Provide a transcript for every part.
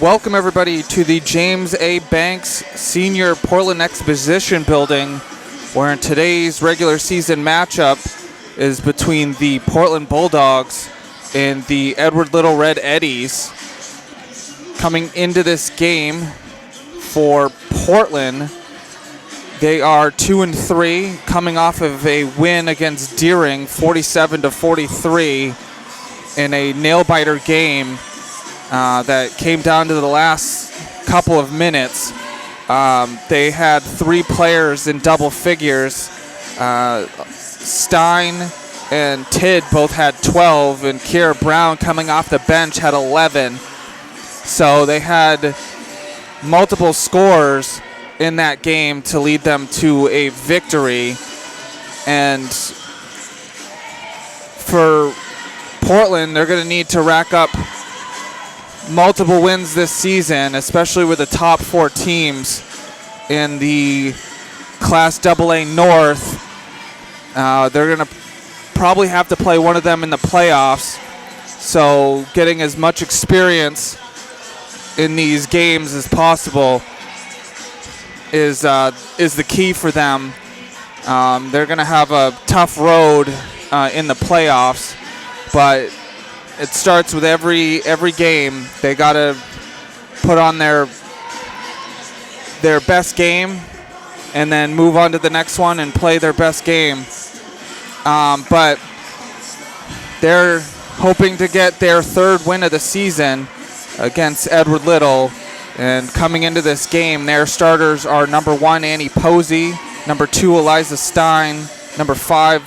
Welcome everybody to the James A. Banks Senior Portland Exposition Building, where in today's regular season matchup is between the Portland Bulldogs and the Edward Little Red Eddies. Coming into this game for Portland, they are 2-3, coming off of a win against Deering, 47-43, in a nail-biter game that came down to the last couple of minutes. They had three players in double figures. Stein and Tidd both had 12, and Kiera Brown, coming off the bench, had 11. So they had multiple scores in that game to lead them to a victory. And for Portland, they're going to need to rack up multiple wins this season, especially with the top four teams in the Class AA North. They're going to probably have to play one of them in the playoffs. So getting as much experience in these games as possible is the key for them. They're going to have a tough road in the playoffs, but it starts with every game. They got to put on their best game and then move on to the next one and play their best game. But they're hoping to get their third win of the season against Edward Little. And coming into this game, their starters are number 1, Annie Posey, number 2, Eliza Stein, number 5,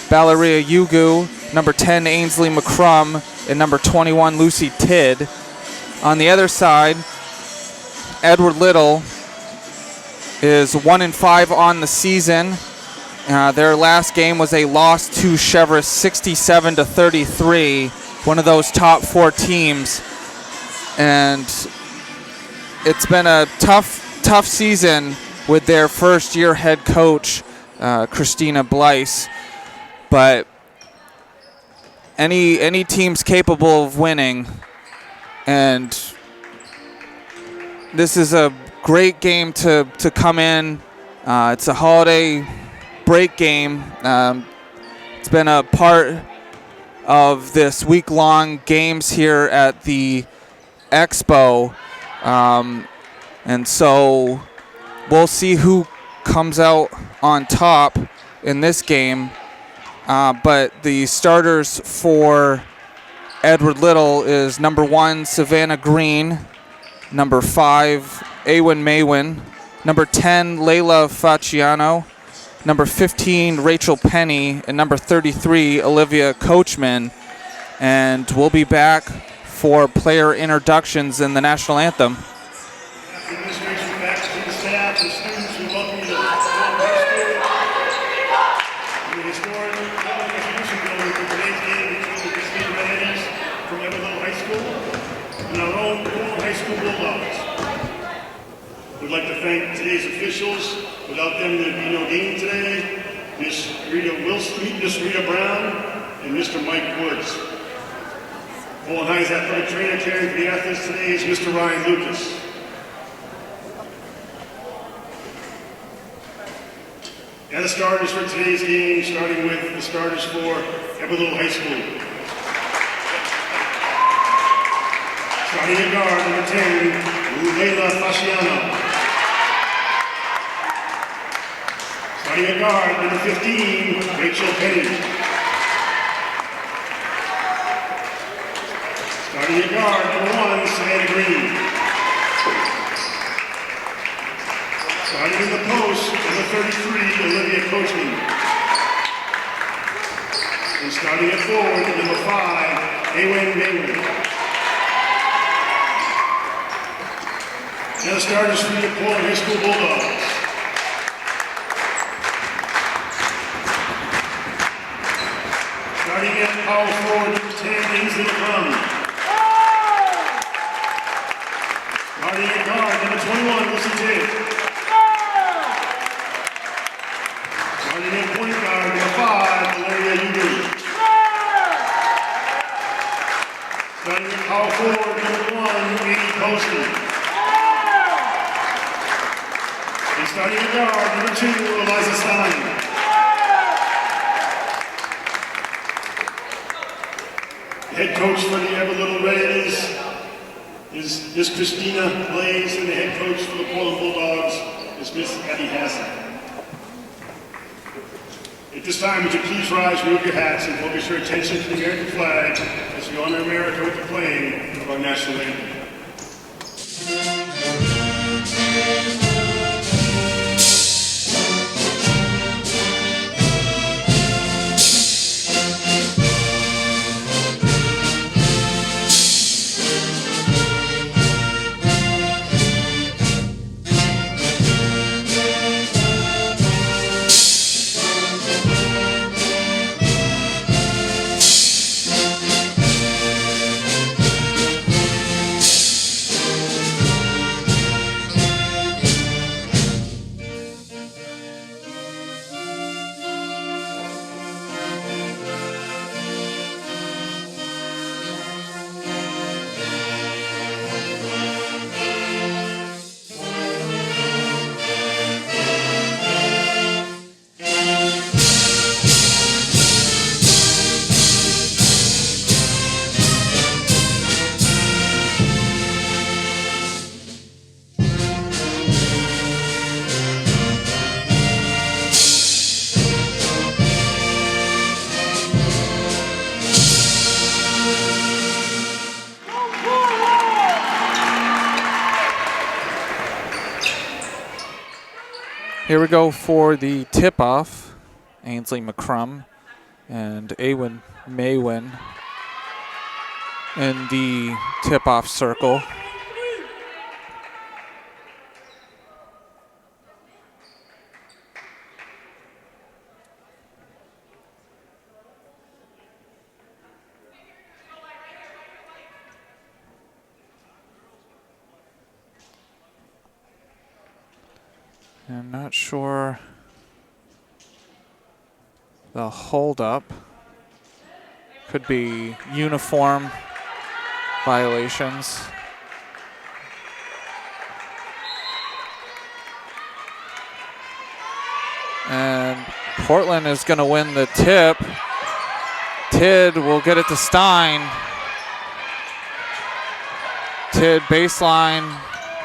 Valeria Yugu, number 10, Ainsley McCrum, and number 21, Lucy Tidd. On the other side, Edward Little is 1-5 on the season. Their last game was a loss to Cheverus, 67-33, one of those top four teams. And it's been a tough season with their first-year head coach, Christina Blyce. But any team's capable of winning, and this is a great game to come in. It's a holiday break game. It's been a part of this week-long games here at the Expo, and so we'll see who comes out on top in this game. But the starters for Edward Little is number 1, Savannah Green, number 5, Awen Maywin, number 10, Layla Facciano, number 15, Rachel Penny, and number 33, Olivia Coachman. And we'll be back for player introductions in the national anthem. We'd like to thank today's officials. Without them, there'd be no game today. Miss Rita Brown, and Mr. Mike Woods. Portland High's athletic trainer caring for the athletes today is Mr. Ryan Lucas. And the starters for today's game, starting with the starters for Edward Little High School. Starting at guard, number 10, Layla Fasciano. Starting at guard, number 15, Rachel Penny. Starting at guard, number 1, Savannah Green. Starting in the post, number 33, Olivia Coachman. And starting at forward, number 5, Awen Maywin. Now the starters for the Portland High School Bulldogs. Starting at power forward, number 10, Ainsley McCrum. Starting at guard, number 21, Lucy Tidd. Starting at point guard, number 5, Valeria Yugu. Starting at power forward, number 1, Amy Poston. And starting at guard, number 2, Eliza Stein. Head coach for the Ever Little Reds is Miss Christina Blaze, and the head coach for the Portland Bulldogs is Miss Abby Hassan. At this time, would you please rise, remove your hats, and focus your attention to the American flag as we honor America with the playing of our national anthem. Here we go for the tip-off. Ainsley McCrum and Awen Maywin in the tip-off circle. I'm not sure the holdup. Could be uniform violations. And Portland is going to win the tip. Tid will get it to Stein. Tid baseline,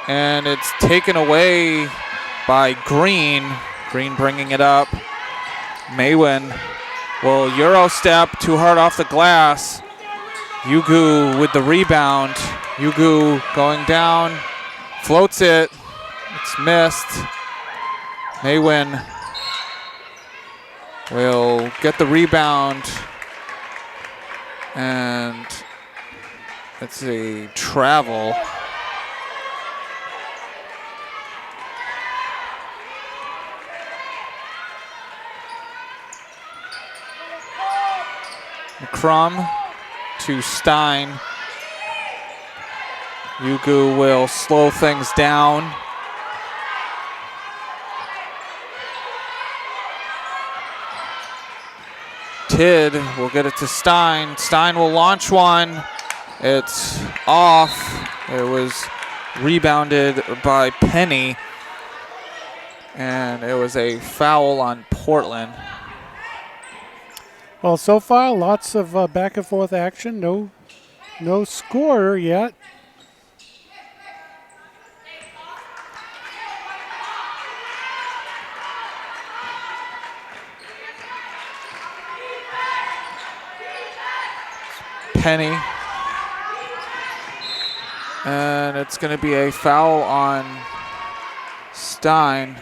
and it's taken away by Green. Green bringing it up. Maywin will Euro step too hard off the glass. Yugu with the rebound. Yugu going down, floats it. It's missed. Maywin will get the rebound, and it's a travel. McCrum to Stein. Yugu will slow things down. Tid will get it to Stein. Stein will launch one. It's off. It was rebounded by Penny, and it was a foul on Portland. Well, so far, lots of back and forth action. No score yet. Penny. And it's going to be a foul on Stein.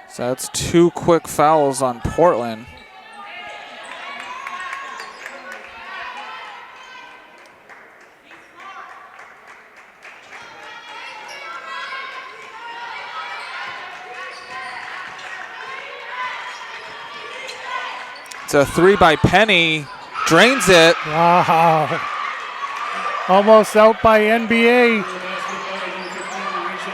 So that's 2 quick fouls on Portland. It's a 3 by Penny. Drains it. Wow. Almost out by NBA.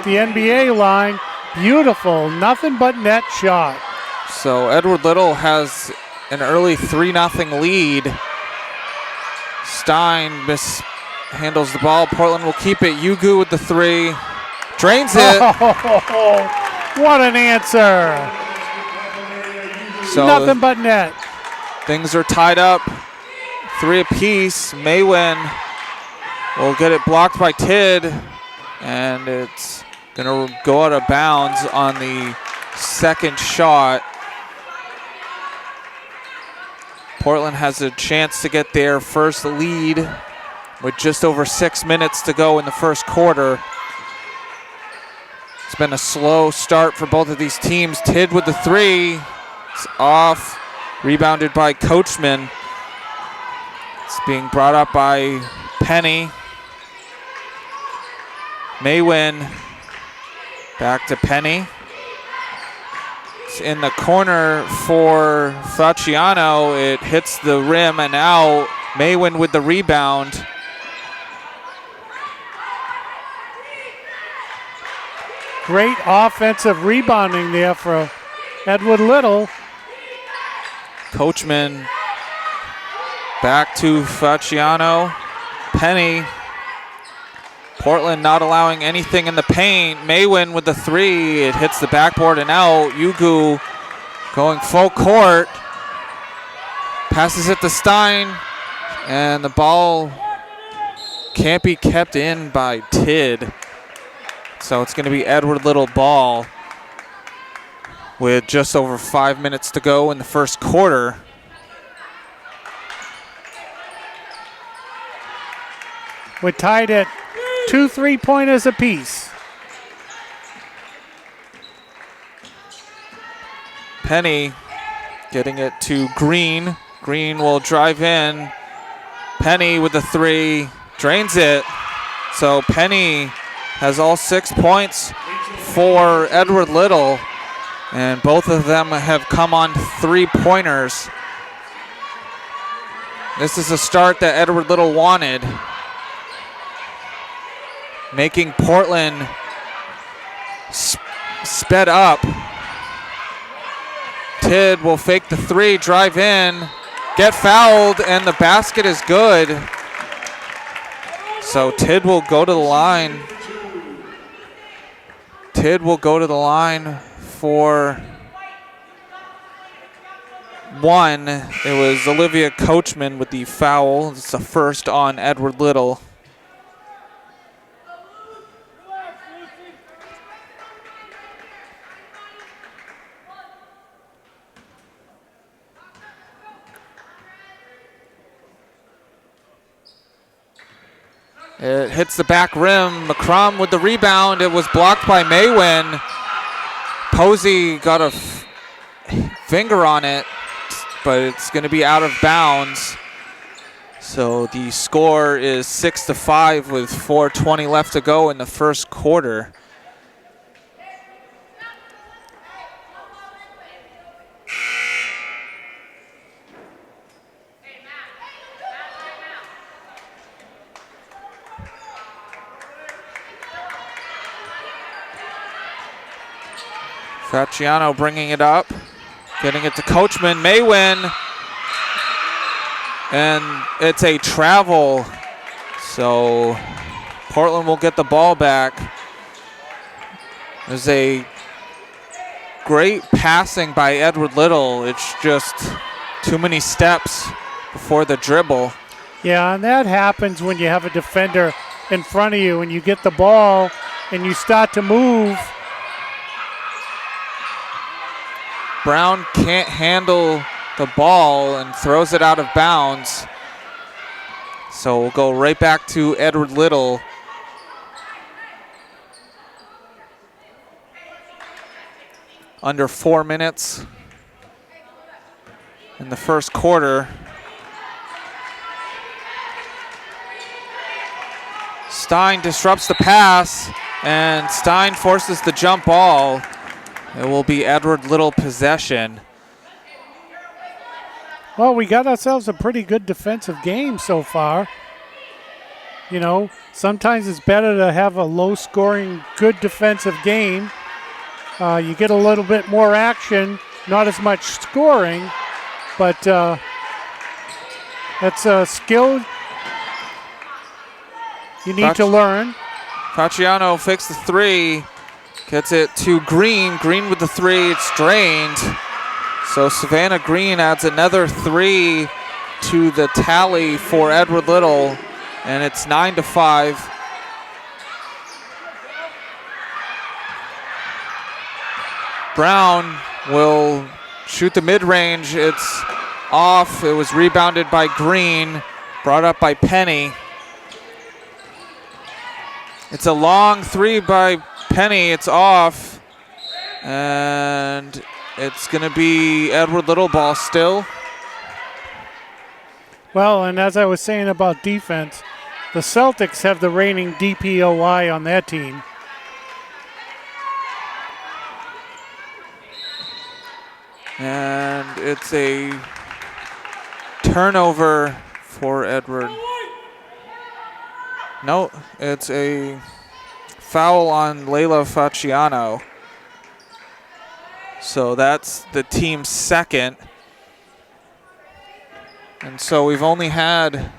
The NBA line. Beautiful. Nothing but net shot. So Edward Little has an early 3-0 lead. Stein mishandles the ball. Portland will keep it. Yugu with the 3. Drains it. Oh, what an answer. So nothing but net. Things are tied up. 3 apiece. Maywin will get it blocked by Tid. And it's going to go out of bounds on the second shot. Portland has a chance to get their first lead with just over 6 minutes to go in the first quarter. It's been a slow start for both of these teams. Tid with the 3. It's off. Rebounded by Coachman. It's being brought up by Penny. Maywin back to Penny. It's in the corner for Faciano. It hits the rim and out. Maywin with the rebound. Great offensive rebounding there for Edward Little. Coachman back to Faciano. Penny. Portland not allowing anything in the paint. Maywin with the 3. It hits the backboard and out. Yugu going full court. Passes it to Stein. And the ball can't be kept in by Tid. So it's going to be Edward Little ball with just over 5 minutes to go in the first quarter. We're tied at 2 3-pointers apiece. Penny getting it to Green. Green will drive in. Penny with the 3. Drains it. So Penny has all 6 points for Edward Little. And both of them have come on 3-pointers. This is a start that Edward Little wanted. Making Portland sped up. Tid will fake the 3, drive in, get fouled, and the basket is good. So Tid will go to the line. Tid will go to the line for 1. It was Olivia Coachman with the foul. It's the first on Edward Little. It hits the back rim. McCrum with the rebound. It was blocked by Maywin. Posey got a finger on it, but it's going to be out of bounds. So the score is 6-5 with 4:20 left to go in the first quarter. Faciano bringing it up, getting it to Coachman. Maywin, and it's a travel. So Portland will get the ball back. There's a great passing by Edward Little. It's just too many steps before the dribble. Yeah, and that happens when you have a defender in front of you and you get the ball and you start to move. Brown can't handle the ball and throws it out of bounds. So we'll go right back to Edward Little. Under 4 minutes in the first quarter. Stein disrupts the pass, and Stein forces the jump ball. It will be Edward Little possession. Well, we got ourselves a pretty good defensive game so far. You know, sometimes it's better to have a low-scoring, good defensive game. You get a little bit more action, not as much scoring, but that's a skill You need to learn. Fasciano fakes the three. Gets it to Green. Green with the three. It's drained. So Savannah Green adds another three to the tally for Edward Little, and it's 9-5. Brown will shoot the mid-range. It's off. It was rebounded by Green, brought up by Penny. It's a long three by Penny. It's off, and it's going to be Edward Little ball still. Well, and as I was saying about defense, the Celtics have the reigning DPOY on that team. And it's a turnover for Edward. No, it's a foul on Layla Fasciano. So that's the team's second. And so we've only had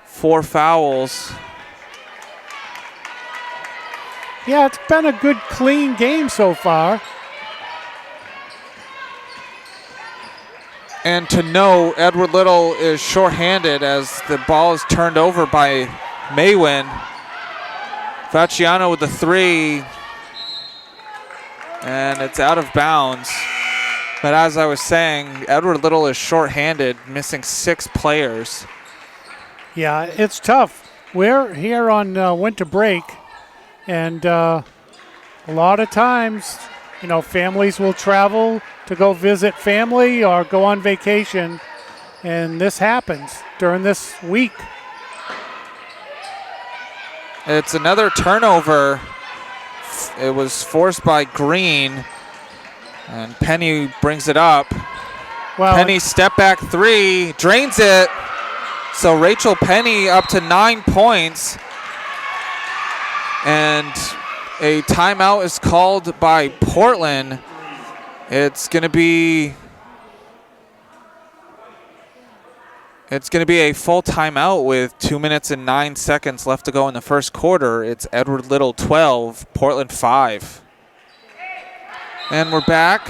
4 fouls. Yeah, it's been a good, clean game so far. And to know Edward Little is shorthanded as the ball is turned over by Maywin. Fasciano with the three. And it's out of bounds. But as I was saying, Edward Little is shorthanded, missing 6 players. Yeah, it's tough. We're here on winter break, and a lot of times, you know, families will travel to go visit family or go on vacation, and this happens during this week. It's another turnover. It was forced by Green, and Penny brings it up. Well, Penny step back three, drains it. So Rachel Penny up to 9 points. And a timeout is called by Portland. It's going to be a full timeout with 2 minutes and 9 seconds left to go in the first quarter. It's Edward Little 12, Portland 5. And we're back.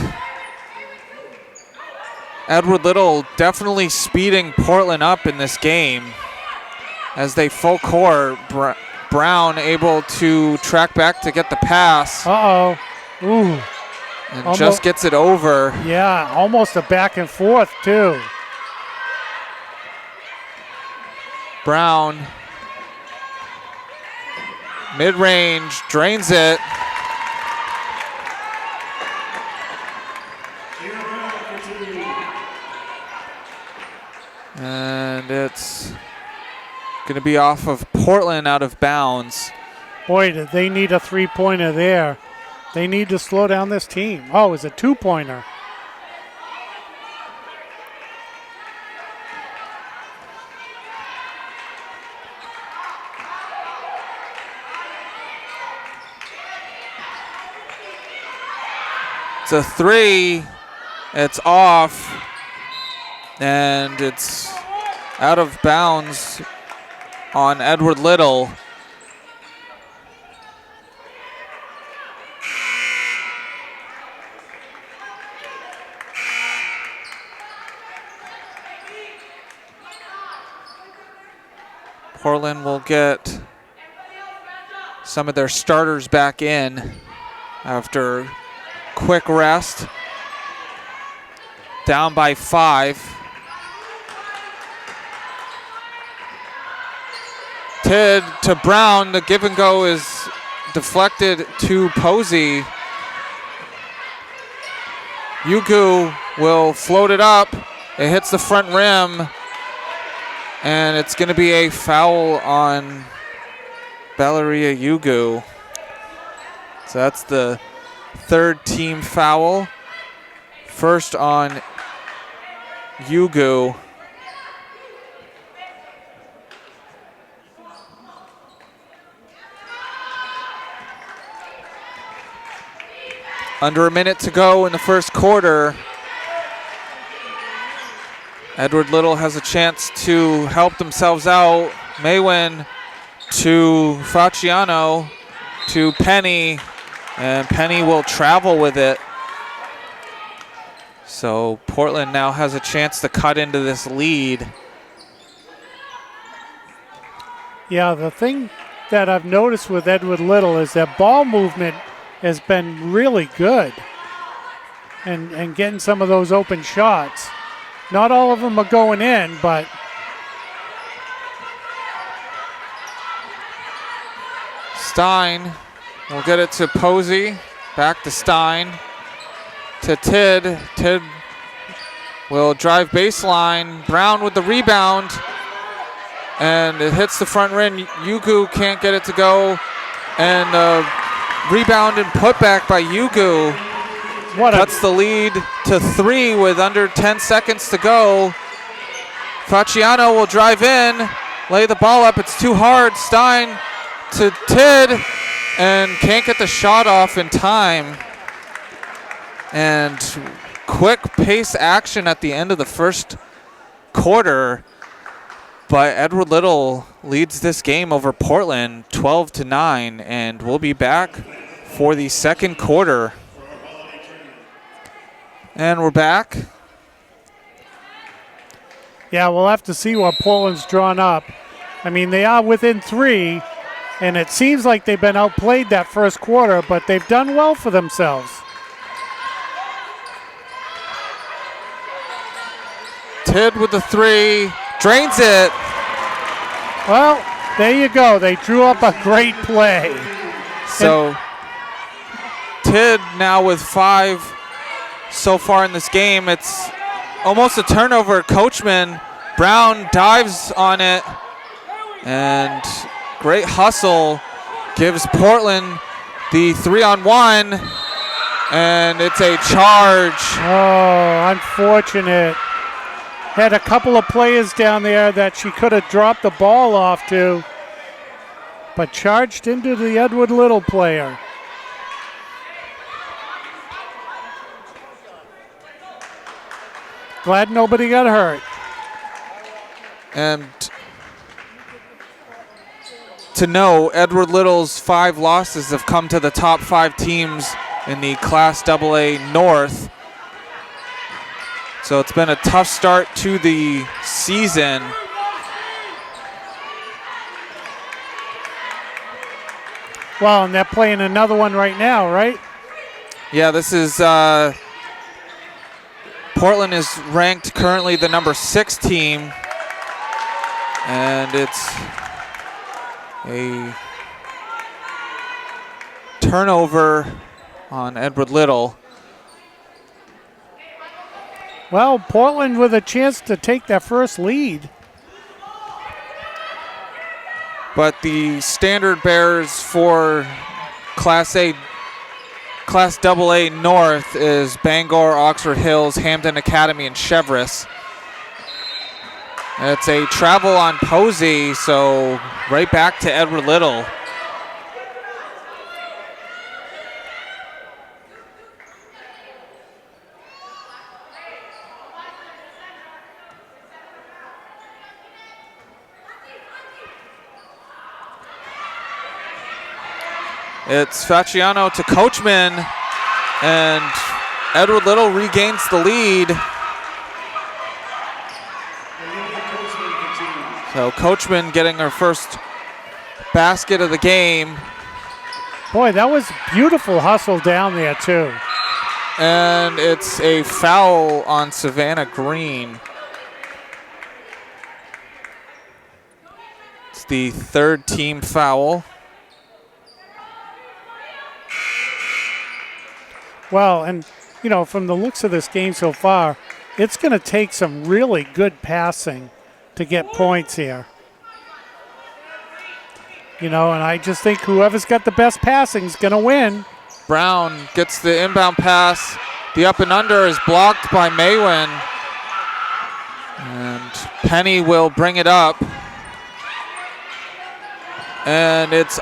Edward Little definitely speeding Portland up in this game as they full court. Brown able to track back to get the pass. Uh-oh. Ooh. And just gets it over. Yeah, almost a back and forth, too. Brown. Mid-range, drains it. And it's going to be off of Portland out of bounds. Boy, did they need a three-pointer there. They need to slow down this team. Oh, it's a two-pointer. It's a three. It's off. And it's out of bounds on Edward Little. Portland will get some of their starters back in after quick rest. Down by 5. Tid to Brown. The give and go is deflected to Posey. Yugu will float it up. It hits the front rim. And it's going to be a foul on Valeria Yugu. So that's the third team foul. First on Yugu. Under a minute to go in the first quarter. Edward Little has a chance to help themselves out. Maywin to Facciano to Penny, and Penny will travel with it. So Portland now has a chance to cut into this lead. Yeah, the thing that I've noticed with Edward Little is that ball movement has been really good and getting some of those open shots. Not all of them are going in, but Stein will get it to Posey. Back to Stein. To Tidd. Tidd will drive baseline. Brown with the rebound. And it hits the front rim. Yugu can't get it to go. And rebound and putback by Yugu. Cuts the lead to 3 with under 10 seconds to go. Facciano will drive in, lay the ball up. It's too hard. Stein to Tidd, and can't get the shot off in time. And quick pace action at the end of the first quarter. But Edward Little leads this game over Portland 12-9, and we'll be back for the second quarter. And we're back. yeah, we'll have to see what Portland's drawn up. I mean, they are within 3, and it seems like they've been outplayed that first quarter, but they've done well for themselves. Tidd with the 3, drains it. Well, there you go. They drew up a great play. So Tidd now with 5 so far in this game. It's almost a turnover. Coachman, Brown dives on it, and great hustle gives Portland the 3-on-1, and it's a charge. Oh, unfortunate. Had a couple of players down there that she could have dropped the ball off to, but charged into the Edward Little player. Glad nobody got hurt. And to know, Edward Little's 5 losses have come to the top 5 teams in the Class AA North. So it's been a tough start to the season. Well, and they're playing another one right now, right? Yeah, this is Portland is ranked currently the number 6 team, and it's a turnover on Edward Little. Well, Portland with a chance to take their first lead. But the standard bearers for Class AA North is Bangor, Oxford Hills, Hampton Academy, and Chevrolet. It's a travel on Posey, so right back to Edward Little. It's Facciano to Coachman, and Edward Little regains the lead. So Coachman getting her first basket of the game. Boy, that was beautiful hustle down there, too. And it's a foul on Savannah Green. It's the 3rd team foul. Well, and, you know, from the looks of this game so far, it's going to take some really good passing to get points here. You know, and I just think whoever's got the best passing is going to win. Brown gets the inbound pass. The up and under is blocked by Maywin. And Penny will bring it up. And it's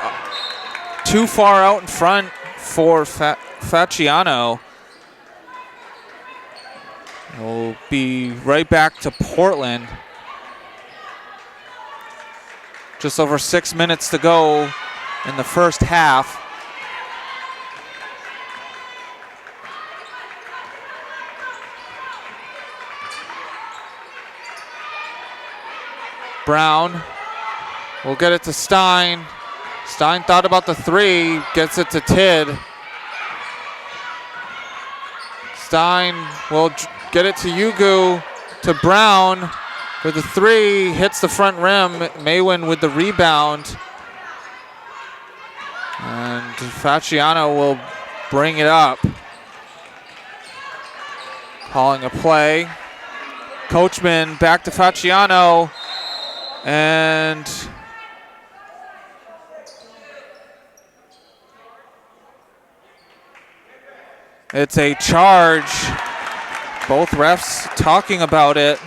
too far out in front for Facciano. We'll be right back to Portland. Just over 6 minutes to go in the first half. Brown will get it to Stein. Stein thought about the three, gets it to Tidd. Stein will get it to Yugu, to Brown for the three, hits the front rim. Maywin with the rebound. And Fasciano will bring it up. Calling a play. Coachman back to Fasciano. And it's a charge. Both refs talking about it.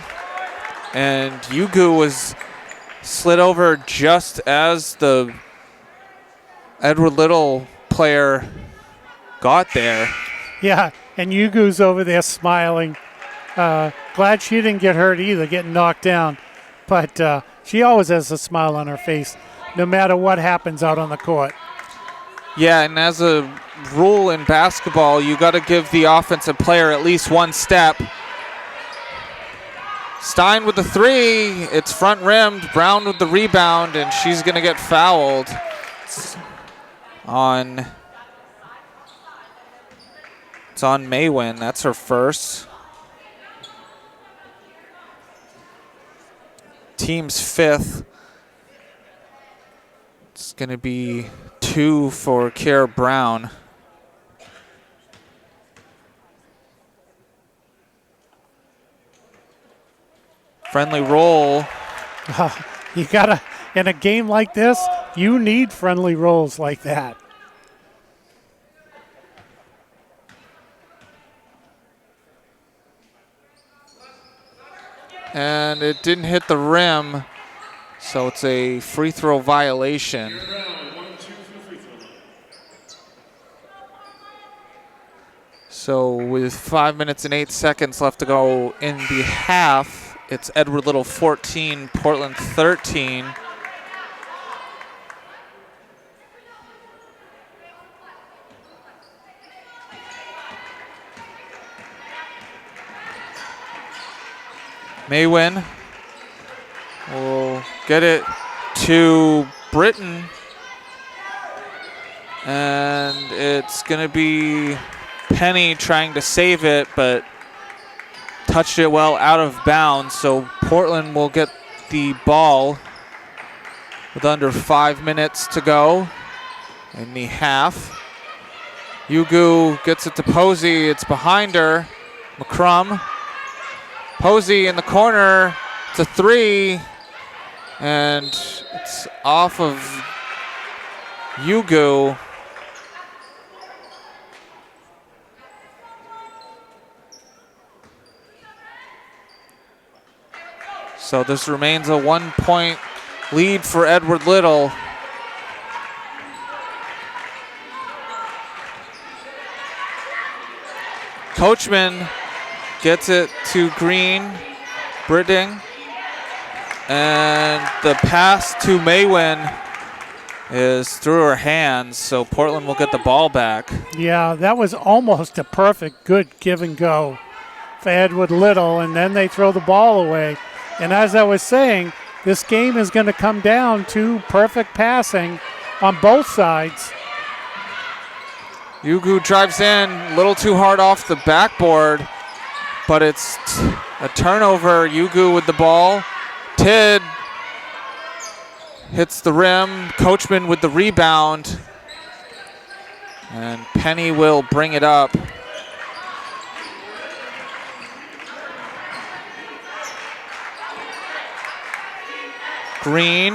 And Yugu was slid over just as the Edward Little player got there. Yeah, and Yugu's over there smiling. Glad she didn't get hurt either, getting knocked down. But she always has a smile on her face, no matter what happens out on the court. Yeah, and as a rule in basketball, you got to give the offensive player at least one step. Stein with the three. It's front rimmed. Brown with the rebound, and she's going to get fouled on. It's on Maywin. That's her first. Team's fifth. It's going to be 2 for Kiera Brown. Friendly roll. You gotta, in a game like this, you need friendly rolls like that. And it didn't hit the rim, so it's a free throw violation. So with 5 minutes and 8 seconds left to go in the half, it's Edward Little 14, Portland 13. Maywin will get it to Britton. And it's going to be Penny trying to save it, but touched it well out of bounds. So Portland will get the ball with under 5 minutes to go in the half. Yugu gets it to Posey. It's behind her. McCrum. Posey in the corner. It's a three. And it's off of Yugu. So this remains a 1-point lead for Edward Little. Coachman gets it to Green, Britting, and the pass to Maywin is through her hands, so Portland will get the ball back. Yeah, that was almost a perfect good give and go for Edward Little, and then they throw the ball away. And as I was saying, this game is going to come down to perfect passing on both sides. Yugu drives in, a little too hard off the backboard, but it's a turnover. Yugu with the ball. Tidd hits the rim. Coachman with the rebound. And Penny will bring it up. Green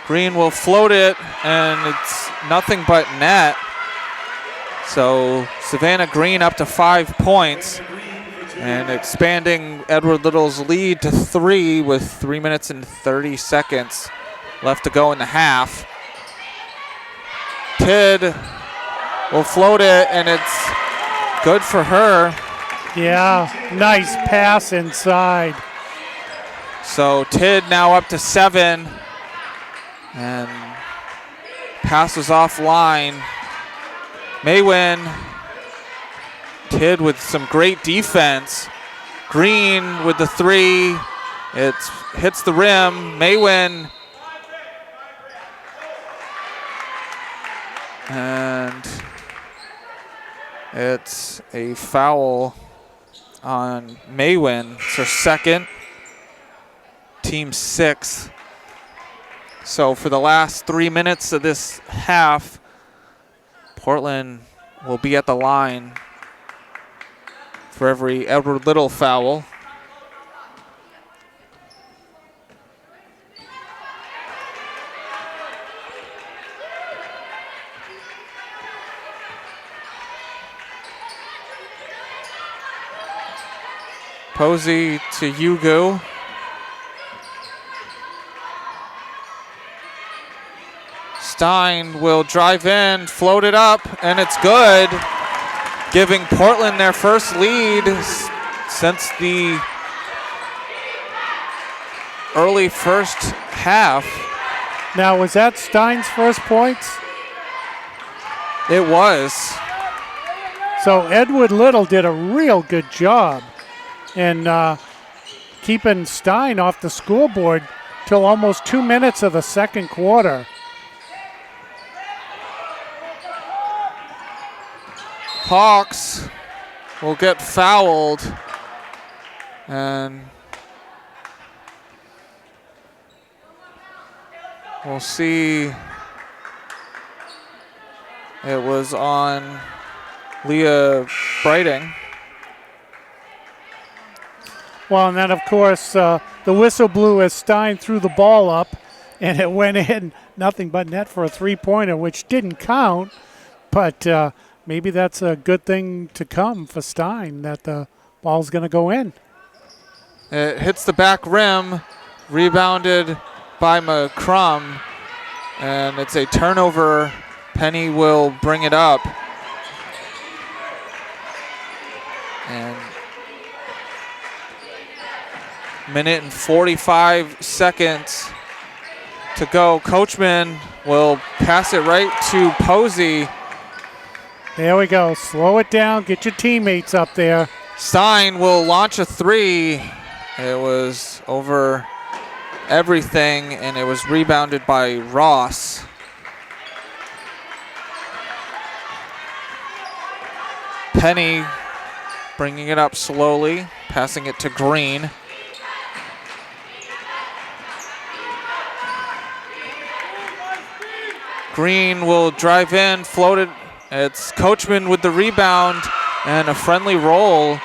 will float it, and it's nothing but net. So Savannah Green up to 5 points and expanding Edward Little's lead to 3 with 3 minutes and 30 seconds left to go in the half. Tidd will float it, and it's good for her. Yeah, nice pass inside. So Tidd now up to 7, And pass was offline. Maywin, Kidd with some great defense. Green with the three. It hits the rim. Maywin. And it's a foul on Maywin. It's her second, team sixth. So for the last 3 minutes of this half, Portland will be at the line for every Edward Little foul. Posey to Yugu. Stein will drive in, float it up, and it's good, giving Portland their first lead since the early first half. Now, was that Stein's first points? It was. So Edward Little did a real good job in keeping Stein off the scoreboard till almost 2 minutes of the second quarter. Hawks will get fouled, and we'll see. It was on Leah Brighting. Well, and then, of course, the whistle blew as Stein threw the ball up, and it went in nothing but net for a three-pointer, which didn't count, but maybe that's a good thing to come for Stein, that the ball's going to go in. It hits the back rim, rebounded by McCrum, and it's a turnover. Penny will bring it up. And minute and 45 seconds to go. Coachman will pass it right to Posey. There we go. Slow it down. Get your teammates up there. Stein will launch a three. It was over everything, and it was rebounded by Ross. Penny bringing it up slowly, passing it to Green. Green will drive in, float it. It's Coachman with the rebound and a friendly roll.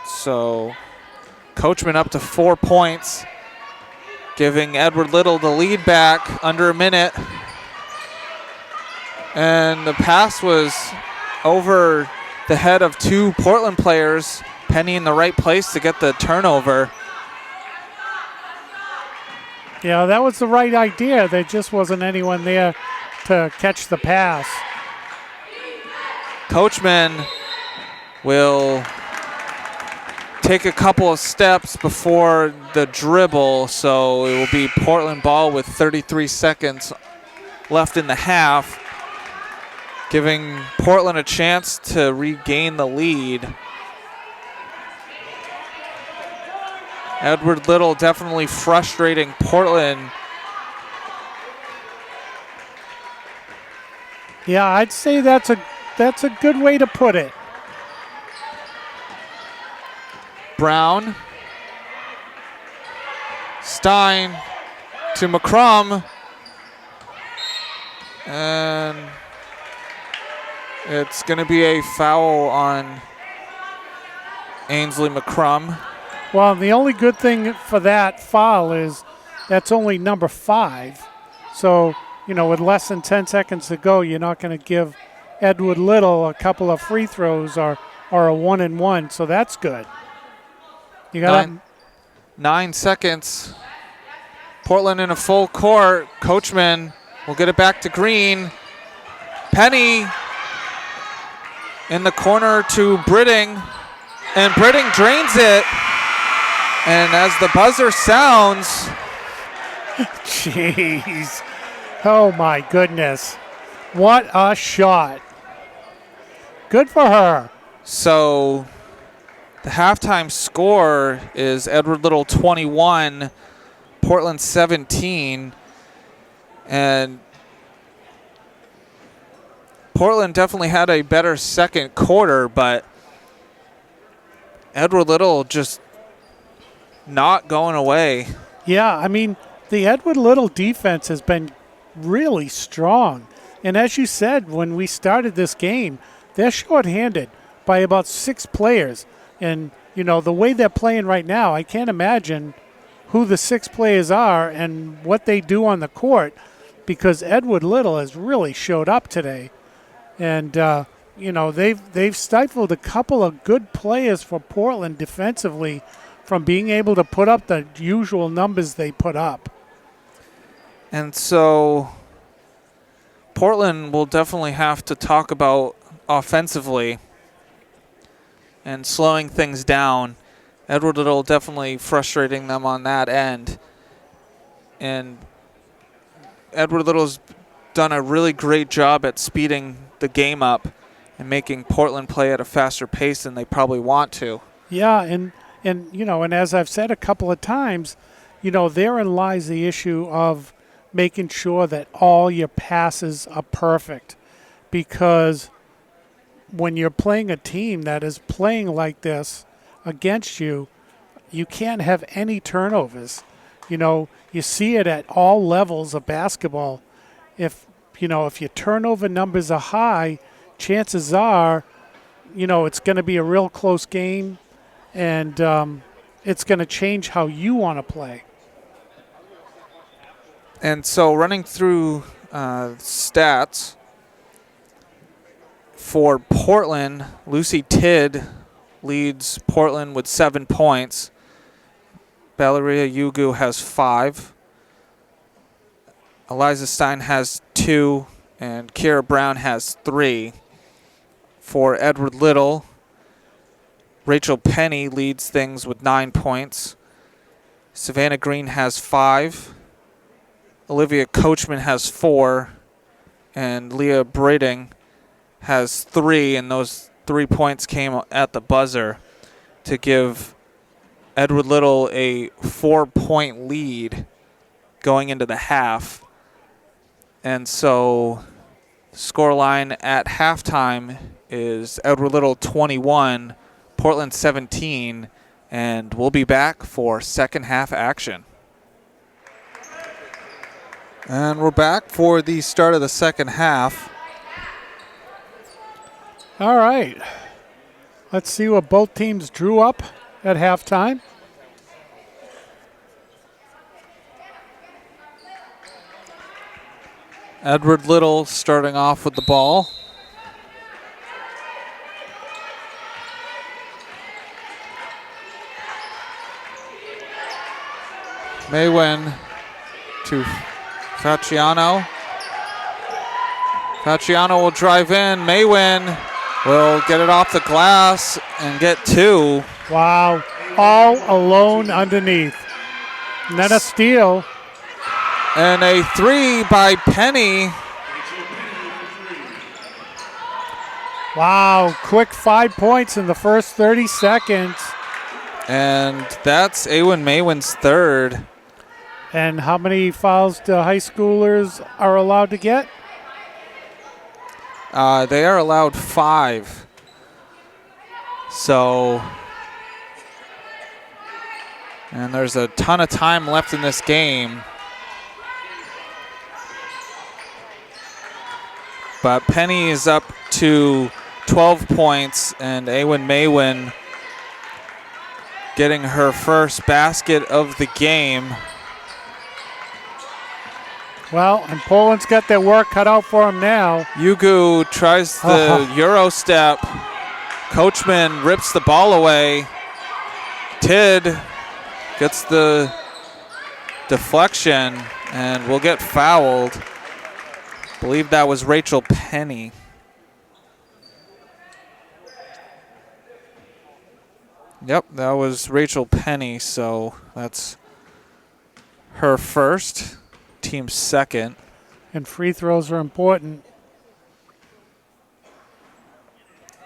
So Coachman up to 4 points, giving Edward Little the lead back under a minute. And the pass was over the head of two Portland players. Penny in the right place to get the turnover. Yeah, that was the right idea. There just wasn't anyone there to catch the pass. Coachman will take a couple of steps before the dribble, so it will be Portland ball with 33 seconds left in the half, giving Portland a chance to regain the lead. Edward Little definitely frustrating Portland. Yeah, I'd say that's a good way to put it. Brown. Stein to McCrum. And it's going to be a foul on Ainsley McCrum. Well, the only good thing for that foul is that's only number 5. So, you know, with less than 10 seconds to go, you're not going to give Edward Little a couple of free throws or a 1-and-1. So that's good. You got 9 seconds. Portland in a full court. Coachman will get it back to Green. Penny in the corner to Britting. And Britting drains it. And as the buzzer sounds, Jeez. Oh, my goodness. What a shot. Good for her. so the halftime score is Edward Little 21, Portland 17. And Portland definitely had a better second quarter, but Edward Little just not going away. Yeah, I mean, the Edward Little defense has been really strong. And as you said, when we started this game, they're shorthanded by about 6 players. And, you know, the way they're playing right now, I can't imagine who the 6 players are and what they do on the court, because Edward Little has really showed up today. And, you know, they've stifled a couple of good players for Portland defensively from being able to put up the usual numbers they put up. And so Portland will definitely have to talk about offensively and slowing things down. Edward Little definitely frustrating them on that end. And Edward Little's done a really great job at speeding the game up and making Portland play at a faster pace than they probably want to. Yeah, and you know, and as I've said a couple of times, you know, therein lies the issue of making sure that all your passes are perfect, because when you're playing a team that is playing like this against you, you can't have any turnovers. You know, you see it at all levels of basketball. If your turnover numbers are high, chances are, you know, it's going to be a real close game, and it's going to change how you want to play. And so running through stats for Portland, Lucy Tidd leads Portland with 7 points. Valeria Yugu has 5. Eliza Stein has 2, and Kiera Brown has 3. For Edward Little, Rachel Penny leads things with 9 points. Savannah Green has 5. Olivia Coachman has 4. And Leah Brading has 3, and those 3 points came at the buzzer to give Edward Little a 4-point lead going into the half. And so scoreline at halftime is Edward Little 21, Portland 17, and we'll be back for second half action. And we're back for the start of the second half. All right. Let's see what both teams drew up at halftime. Edward Little starting off with the ball. Maywin to Facciano. Facciano will drive in. Maywin will get it off the glass and get 2. Wow. All alone underneath. And then a steal. And a 3 by Penny. Wow. Quick 5 points in the first 30 seconds. And that's Awen Maywin's 3rd. And how many fouls do high schoolers are allowed to get? They are allowed 5. So, and there's a ton of time left in this game. But Penny is up to 12 points, and Awen Maywin getting her first basket of the game. Well, and Poland's got their work cut out for him now. Yugu tries the Euro step. Coachman rips the ball away. Tidd gets the deflection and will get fouled. I believe that was Rachel Penny. Yep, that was Rachel Penny, so that's her first, team second. And free throws are important.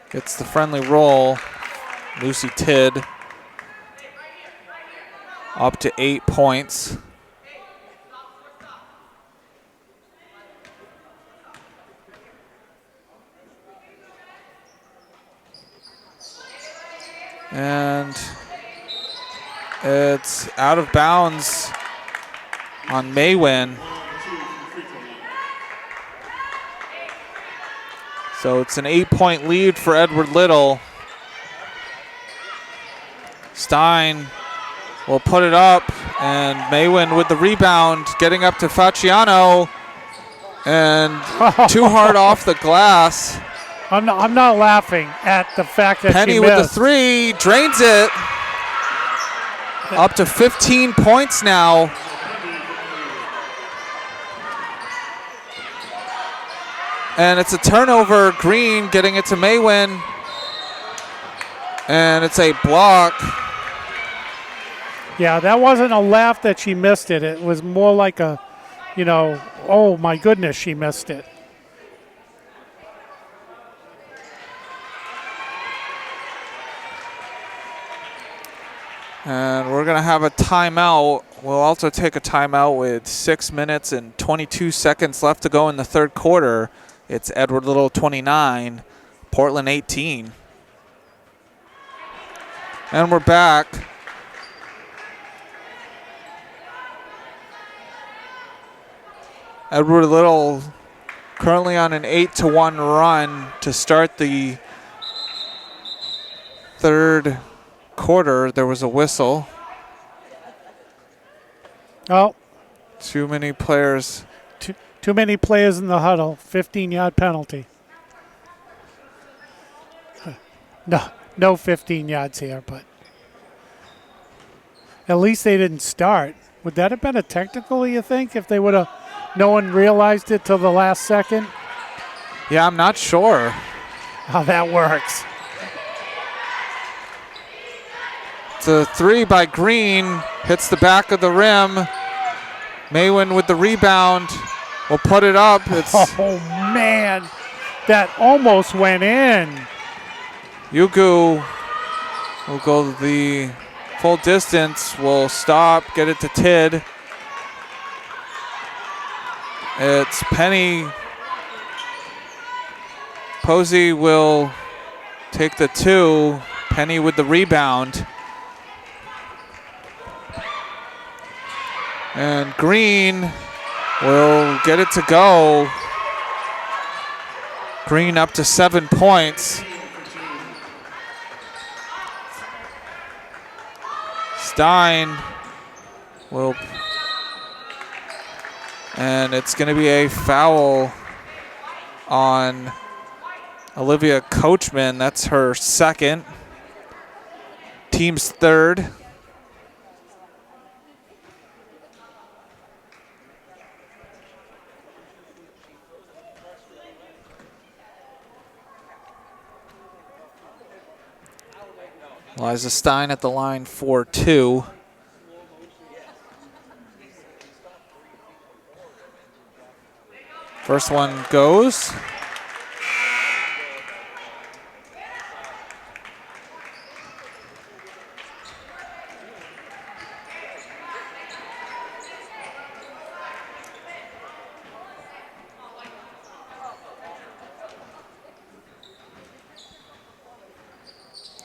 Gets the friendly roll. Lucy Tidd up to 8 points. And it's out of bounds on Maywin. So it's an 8-point lead for Edward Little. Stein will put it up, and Maywin with the rebound, getting up to Facciano, and too hard off the glass. I'm not laughing at the fact that Penny she with the missed. 3, drains it. Up to 15 points now. And it's a turnover. Green getting it to Maywin. And it's a block. Yeah, that wasn't a laugh that she missed it. It was more like a, oh my goodness, she missed it. And we're going to have a timeout. We'll also take a timeout with 6 minutes and 22 seconds left to go in the third quarter. It's Edward Little 29, Portland 18. And we're back. Edward Little currently on an 8-1 run to start the third quarter. There was a whistle. Oh, Too many players. too many players in the huddle. 15-yard penalty. No 15 yards here, but at least they didn't start. Would that have been a technical, you think, if they would have, no one realized it till the last second? Yeah, I'm not sure. How that works. It's a 3 by Green. Hits the back of the rim. Maywin with the rebound. Will put it up. It's Oh, man. That almost went in. Yugu will go the full distance. Will stop. Get it to Tidd. It's Penny. Posey will take the 2. Penny with the rebound. And Green will get it to go. Green up to 7 points. Stein will, and it's going to be a foul on Olivia Coachman. That's her second. Team's third. Liza Stein at the line for 2. First one goes.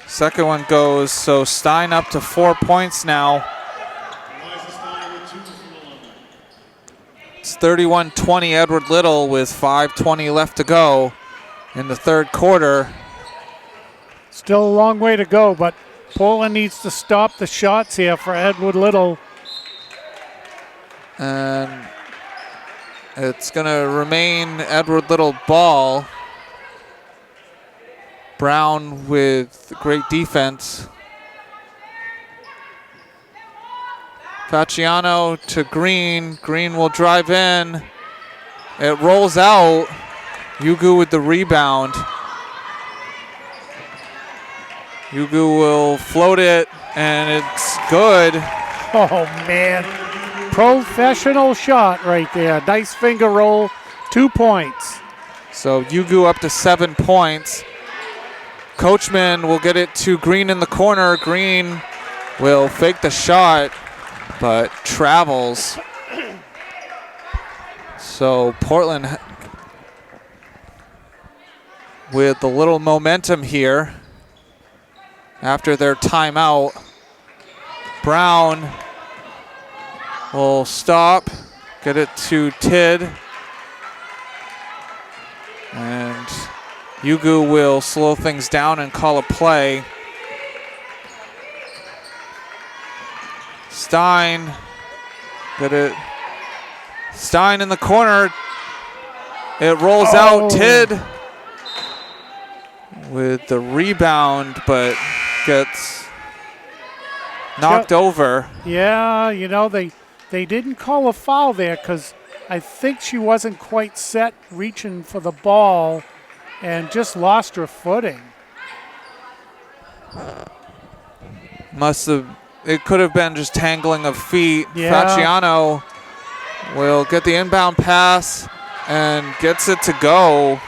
Second one goes, so Stein up to 4 points now. It's 31-20 Edward Little with 5:20 left to go in the third quarter. Still a long way to go, but Portland needs to stop the shots here for Edward Little. And it's going to remain Edward Little ball. Brown with great defense. Facciano to Green. Green will drive in. It rolls out. Yugu with the rebound. Yugu will float it, and it's good. Oh, man. Professional shot right there. Nice finger roll, 2 points. So Yugu up to 7 points. Coachman will get it to Green in the corner. Green will fake the shot, but travels. So Portland with a little momentum here after their timeout. Brown will stop, get it to Tid. And Yugu will slow things down and call a play. Stein, get it. Stein in the corner. It rolls out. Tid with the rebound, but gets knocked over. Yeah, you know, they didn't call a foul there because I think she wasn't quite set reaching for the ball and just lost her footing. It could have been just tangling of feet. Yeah. Fasciano will get the inbound pass and gets it to go.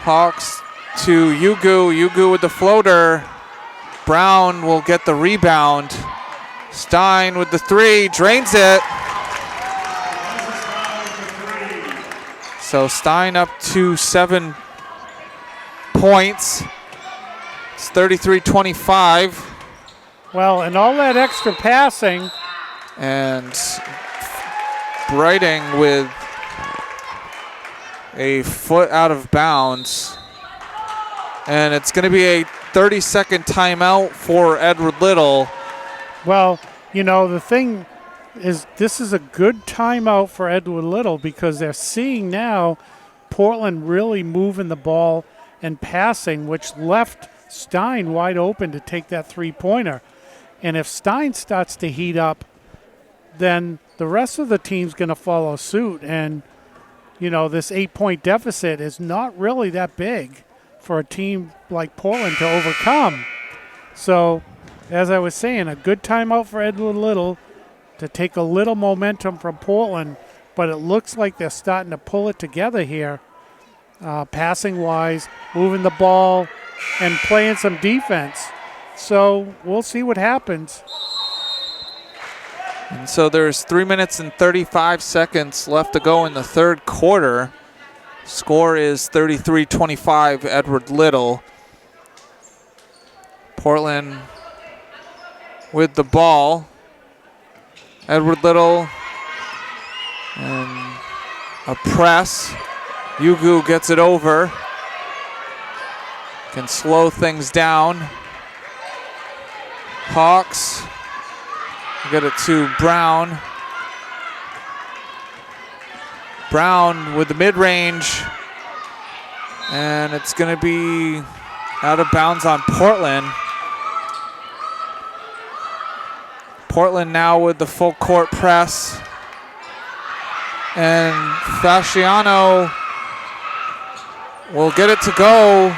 Hawks to Yugu. Yugu with the floater. Brown will get the rebound. Stein with the three, drains it. So Stein up to 7 points. It's 33-25. Well, and all that extra passing. And Brighting with a foot out of bounds. And it's going to be a 30-second timeout for Edward Little. Well, you know, the thing is this is a good timeout for Edward Little because they're seeing now Portland really moving the ball and passing, which left Stein wide open to take that three-pointer. And if Stein starts to heat up, then the rest of the team's going to follow suit. And, you know, this 8-point deficit is not really that big for a team like Portland to overcome. So, as I was saying, a good timeout for Edward Little to take a little momentum from Portland, but it looks like they're starting to pull it together here, passing-wise, moving the ball, and playing some defense. So we'll see what happens. And so there's 3 minutes and 35 seconds left to go in the third quarter. Score is 33-25, Edward Little. Portland with the ball. Edward Little and a press. Yugu gets it over. Can slow things down. Hawks get it to Brown. Brown with the mid-range. And it's going to be out of bounds on Portland. Portland now with the full court press. And Fasciano will get it to go.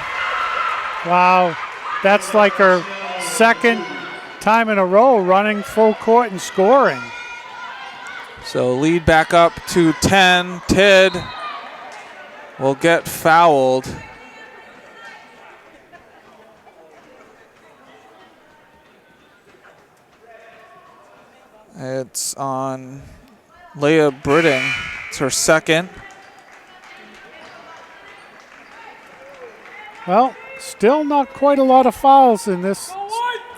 Wow, that's like her second time in a row running full court and scoring. So lead back up to 10. Tid will get fouled. It's on Leah Britting. It's her second. Well, still not quite a lot of fouls in this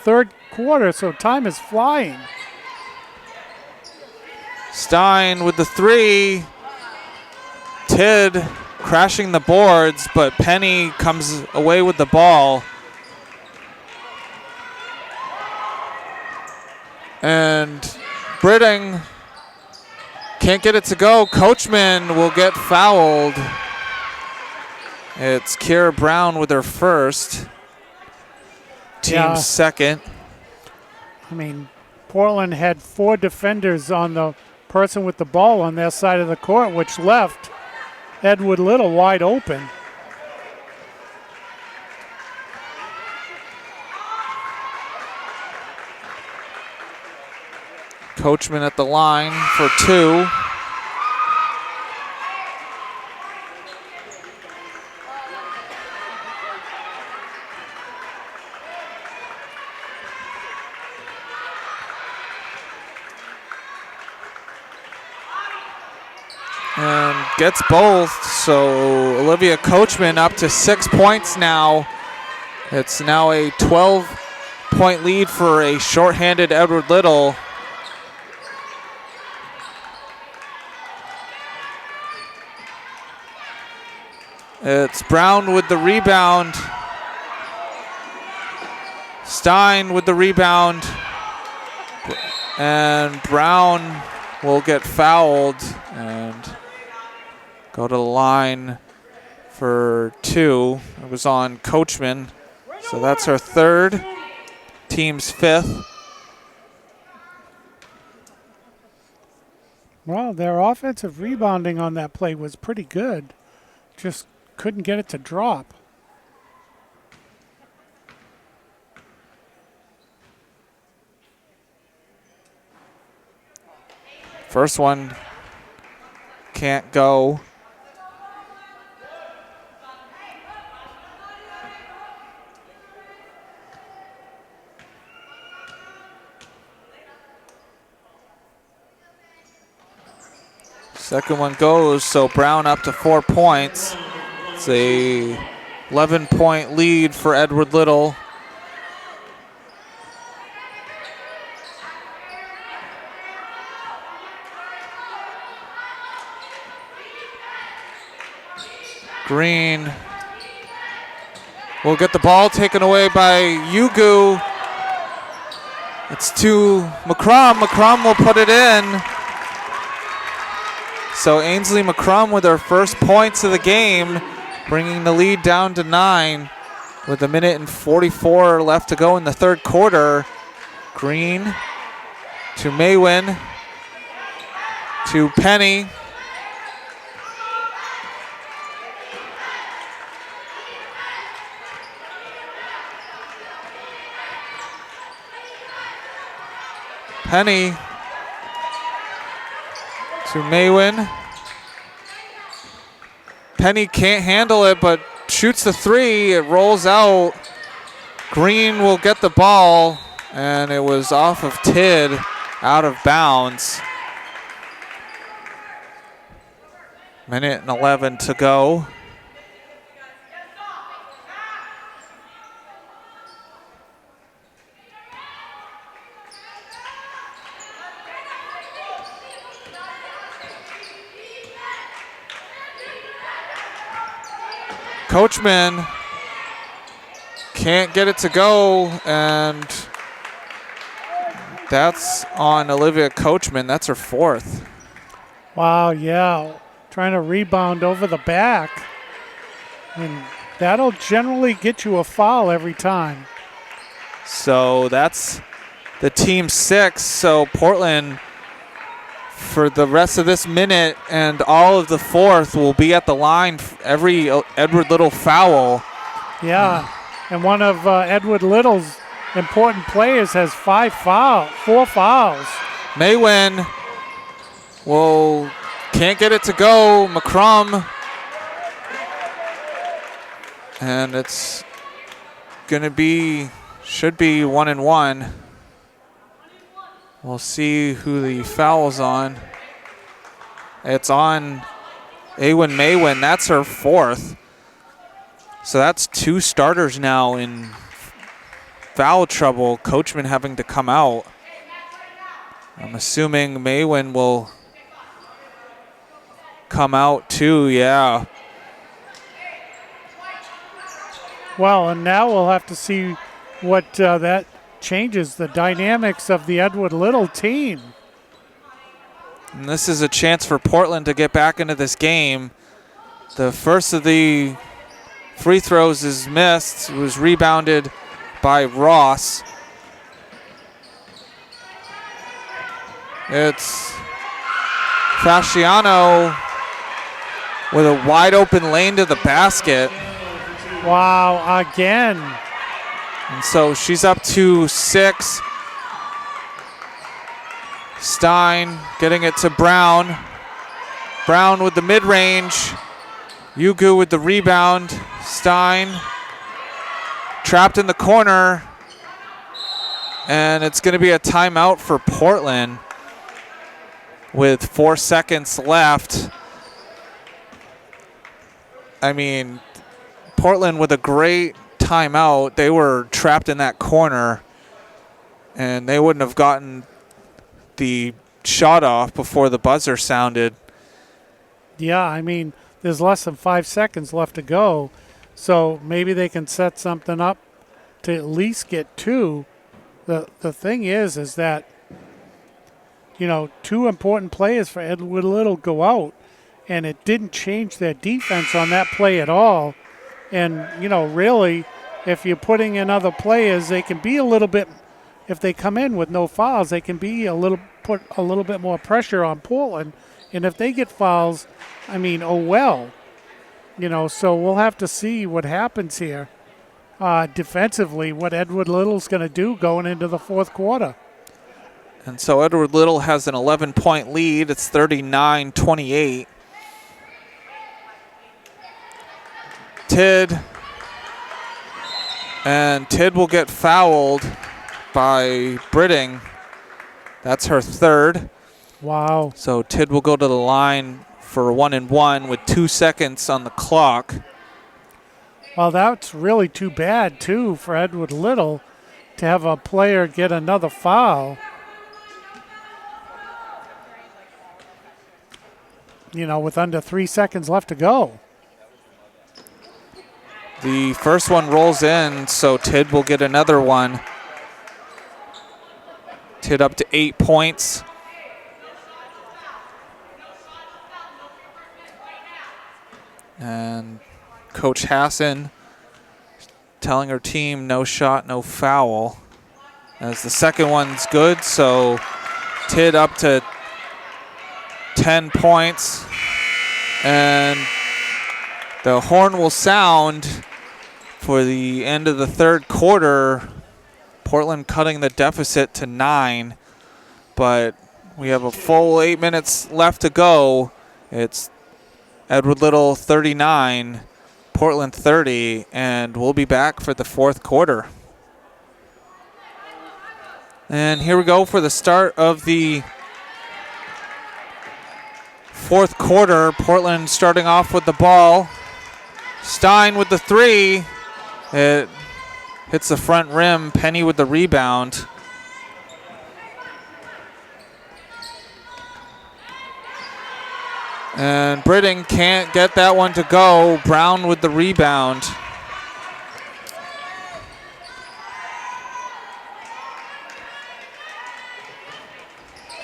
third quarter, so time is flying. Stein with the three. Tid crashing the boards, but Penny comes away with the ball. And Britting can't get it to go. Coachman will get fouled. It's Kiera Brown with her first. Team's second. I mean, Portland had 4 defenders on the person with the ball on their side of the court, which left Edward Little wide open. Coachman at the line for 2. And gets both, so Olivia Coachman up to 6 points now. It's now a 12-point lead for a shorthanded Edward Little. It's Brown with the rebound. Stein with the rebound. And Brown will get fouled and go to the line for 2. It was on Coachman. So that's her 3rd, team's 5th. Well, their offensive rebounding on that play was pretty good. Just couldn't get it to drop. First one can't go. Second one goes, so Brown up to 4 points. It's a 11-point lead for Edward Little. Green will get the ball taken away by Yugu. It's to McCrum. McCrum will put it in. So Ainsley McCrum with her first points of the game, bringing the lead down to 9 with 1:44 left to go in the third quarter. Green to Maywin to Penny. Penny to Maywin. Penny can't handle it, but shoots the 3. It rolls out. Green will get the ball, and it was off of Tidd, out of bounds. 1:11 to go. Coachman can't get it to go, and that's on Olivia Coachman. That's her 4th. Wow, yeah. Trying to rebound over the back. And that'll generally get you a foul every time. So that's the team 6. So Portland, for the rest of this minute and all of the 4th, will be at the line for every Edward Little foul. Yeah, and one of Edward Little's important players has 4 fouls. Maywin can't get it to go. McCrum. And it's gonna be, should be 1-1. We'll see who the foul's on. It's on Awen Maywin. That's her 4th. So that's 2 starters now in foul trouble. Coachman having to come out. I'm assuming Maywin will come out too, yeah. Well, and now we'll have to see what that changes the dynamics of the Edward Little team. And this is a chance for Portland to get back into this game. The first of the free throws is missed. It was rebounded by Ross. It's Fasciano with a wide open lane to the basket. Wow, again. And so she's up to 6. Stein getting it to Brown. Brown with the mid-range. Yugu with the rebound. Stein trapped in the corner. And it's going to be a timeout for Portland with 4 seconds left. I mean, Portland with a great timeout. They were trapped in that corner, and they wouldn't have gotten the shot off before the buzzer sounded. Yeah, I mean, there's less than 5 seconds left to go, so maybe they can set something up to at least get 2. The thing is that, you know, 2 important players for Edward Little go out, and it didn't change their defense on that play at all. And, you know, really, if you're putting in other players, they can be a little bit, if they come in with no fouls, they can be put a little bit more pressure on Portland. And if they get fouls, I mean, oh well. You know, so we'll have to see what happens here defensively, what Edward Little's going to do going into the fourth quarter. And so Edward Little has an 11-point lead. It's 39-28. Tidd. And Tidd will get fouled by Britting. That's her 3rd. Wow. So Tidd will go to the line for 1-and-1 with 2 seconds on the clock. Well, that's really too bad, too, for Edward Little to have a player get another foul. You know, with under 3 seconds left to go. The first one rolls in, so Tidd will get another one. Tidd up to 8 points. And Coach Hassan telling her team no shot, no foul. As the second one's good, so Tidd up to 10 points. And the horn will sound for the end of the third quarter. Portland cutting the deficit to 9. But we have a full 8 minutes left to go. It's Edward Little 39, Portland 30, and we'll be back for the fourth quarter. And here we go for the start of the fourth quarter. Portland starting off with the ball. Stein with the 3. It hits the front rim. Penny with the rebound. And Britting can't get that one to go. Brown with the rebound.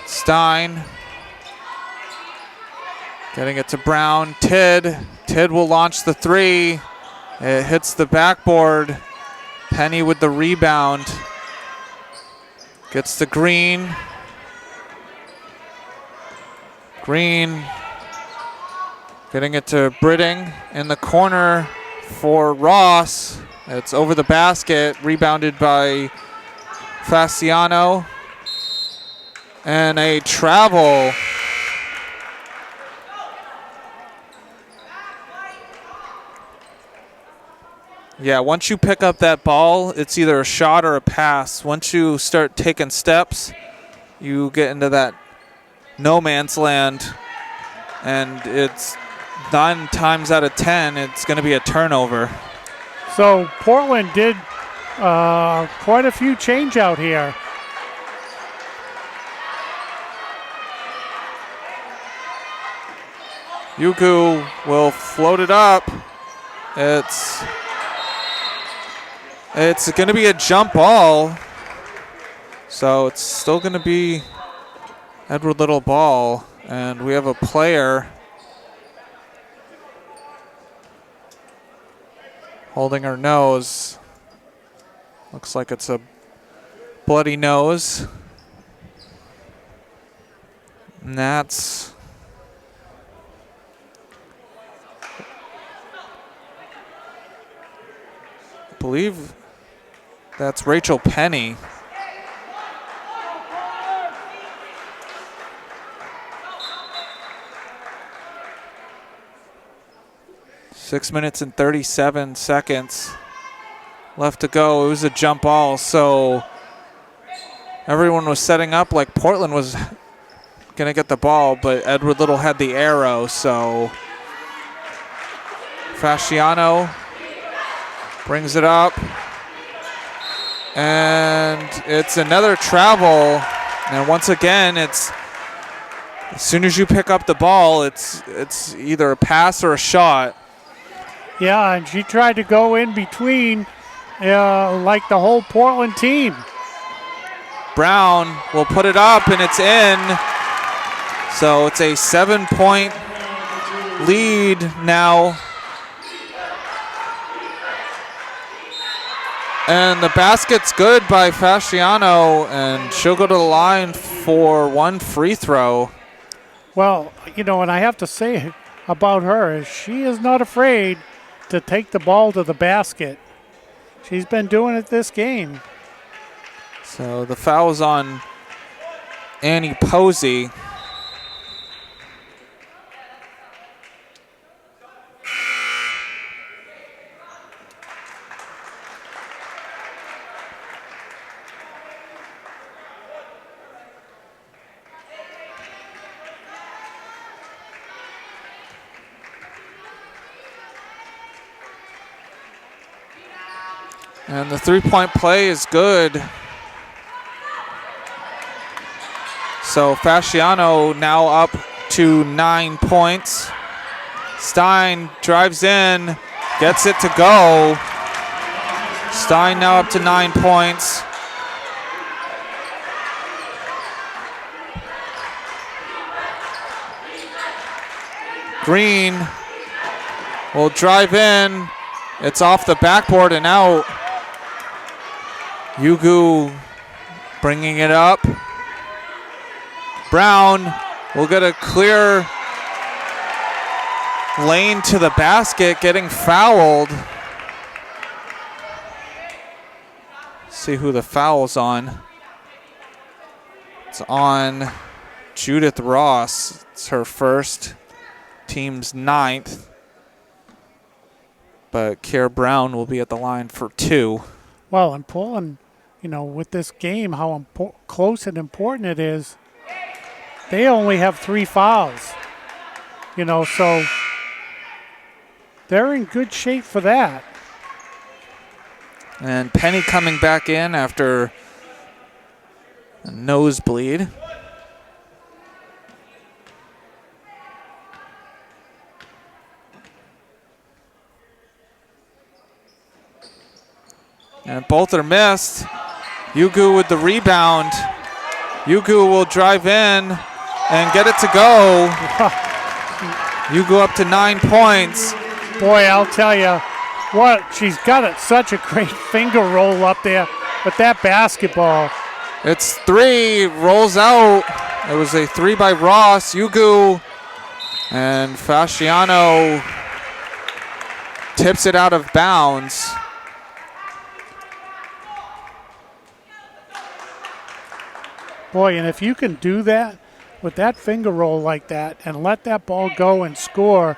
Stein getting it to Brown. Tidd will launch the 3. It hits the backboard. Penny with the rebound. Gets to Green. Green getting it to Britting in the corner for Ross. It's over the basket, rebounded by Fasciano. And a travel. Yeah, once you pick up that ball, it's either a shot or a pass. Once you start taking steps, you get into that no man's land. And it's 9 times out of 10, it's going to be a turnover. So Portland did quite a few change out here. Yugu will float it up. It's going to be a jump ball. So it's still going to be Edward Little ball. And we have a player holding her nose. Looks like it's a bloody nose. And that's believe that's Rachel Penny. Six minutes and 37 seconds left to go. It was a jump ball, so everyone was setting up like Portland was going to get the ball, but Edward Little had the arrow, so Fasciano brings it up. And it's another travel. And once again, it's as soon as you pick up the ball, it's either a pass or a shot. Yeah, and she tried to go in between like the whole Portland team. Brown will put it up, and it's in. So it's a 7-point lead now. And the basket's good by Fasciano, and she'll go to the line for one free throw. Well, you know, and I have to say about her is she is not afraid to take the ball to the basket. She's been doing it this game. So the foul's on Annie Posey. And the three-point play is good. So Fasciano now up to 9 points. Stein drives in, gets it to go. Stein now up to 9 points. Green will drive in. It's off the backboard and out. Yugu bringing it up. Brown will get a clear lane to the basket, getting fouled. See who the foul's on. It's on Judith Ross. It's her first, team's 9th. But Kiera Brown will be at the line for 2. Well, and Portland, you know, with this game, how close and important it is, they only have 3 fouls. You know, so they're in good shape for that. And Penny coming back in after a nosebleed. And both are missed. Yugu with the rebound. Yugu will drive in and get it to go. Yugu up to 9 points. Boy, I'll tell you what, she's got such a great finger roll up there with that basketball. It's 3, rolls out. It was a 3 by Ross. Yugu and Fasciano tips it out of bounds. Boy, and if you can do that with that finger roll like that and let that ball go and score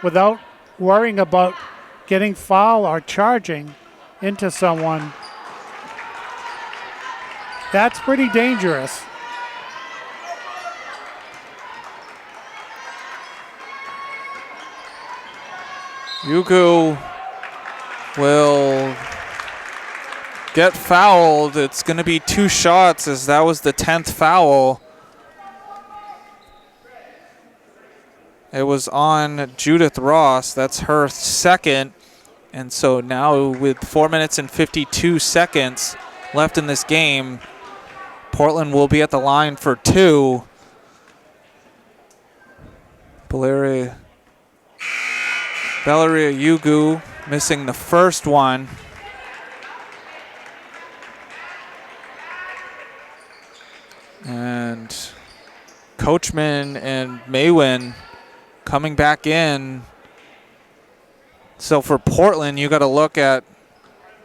without worrying about getting foul or charging into someone, that's pretty dangerous. Yugu will get fouled. It's going to be 2 shots as that was the 10th foul. It was on Judith Ross. That's her 2nd. And so now with 4 minutes and 52 seconds left in this game, Portland will be at the line for 2. Valeria Yugu missing the first one. And Coachman and Maywin coming back in. So for Portland, you got to look at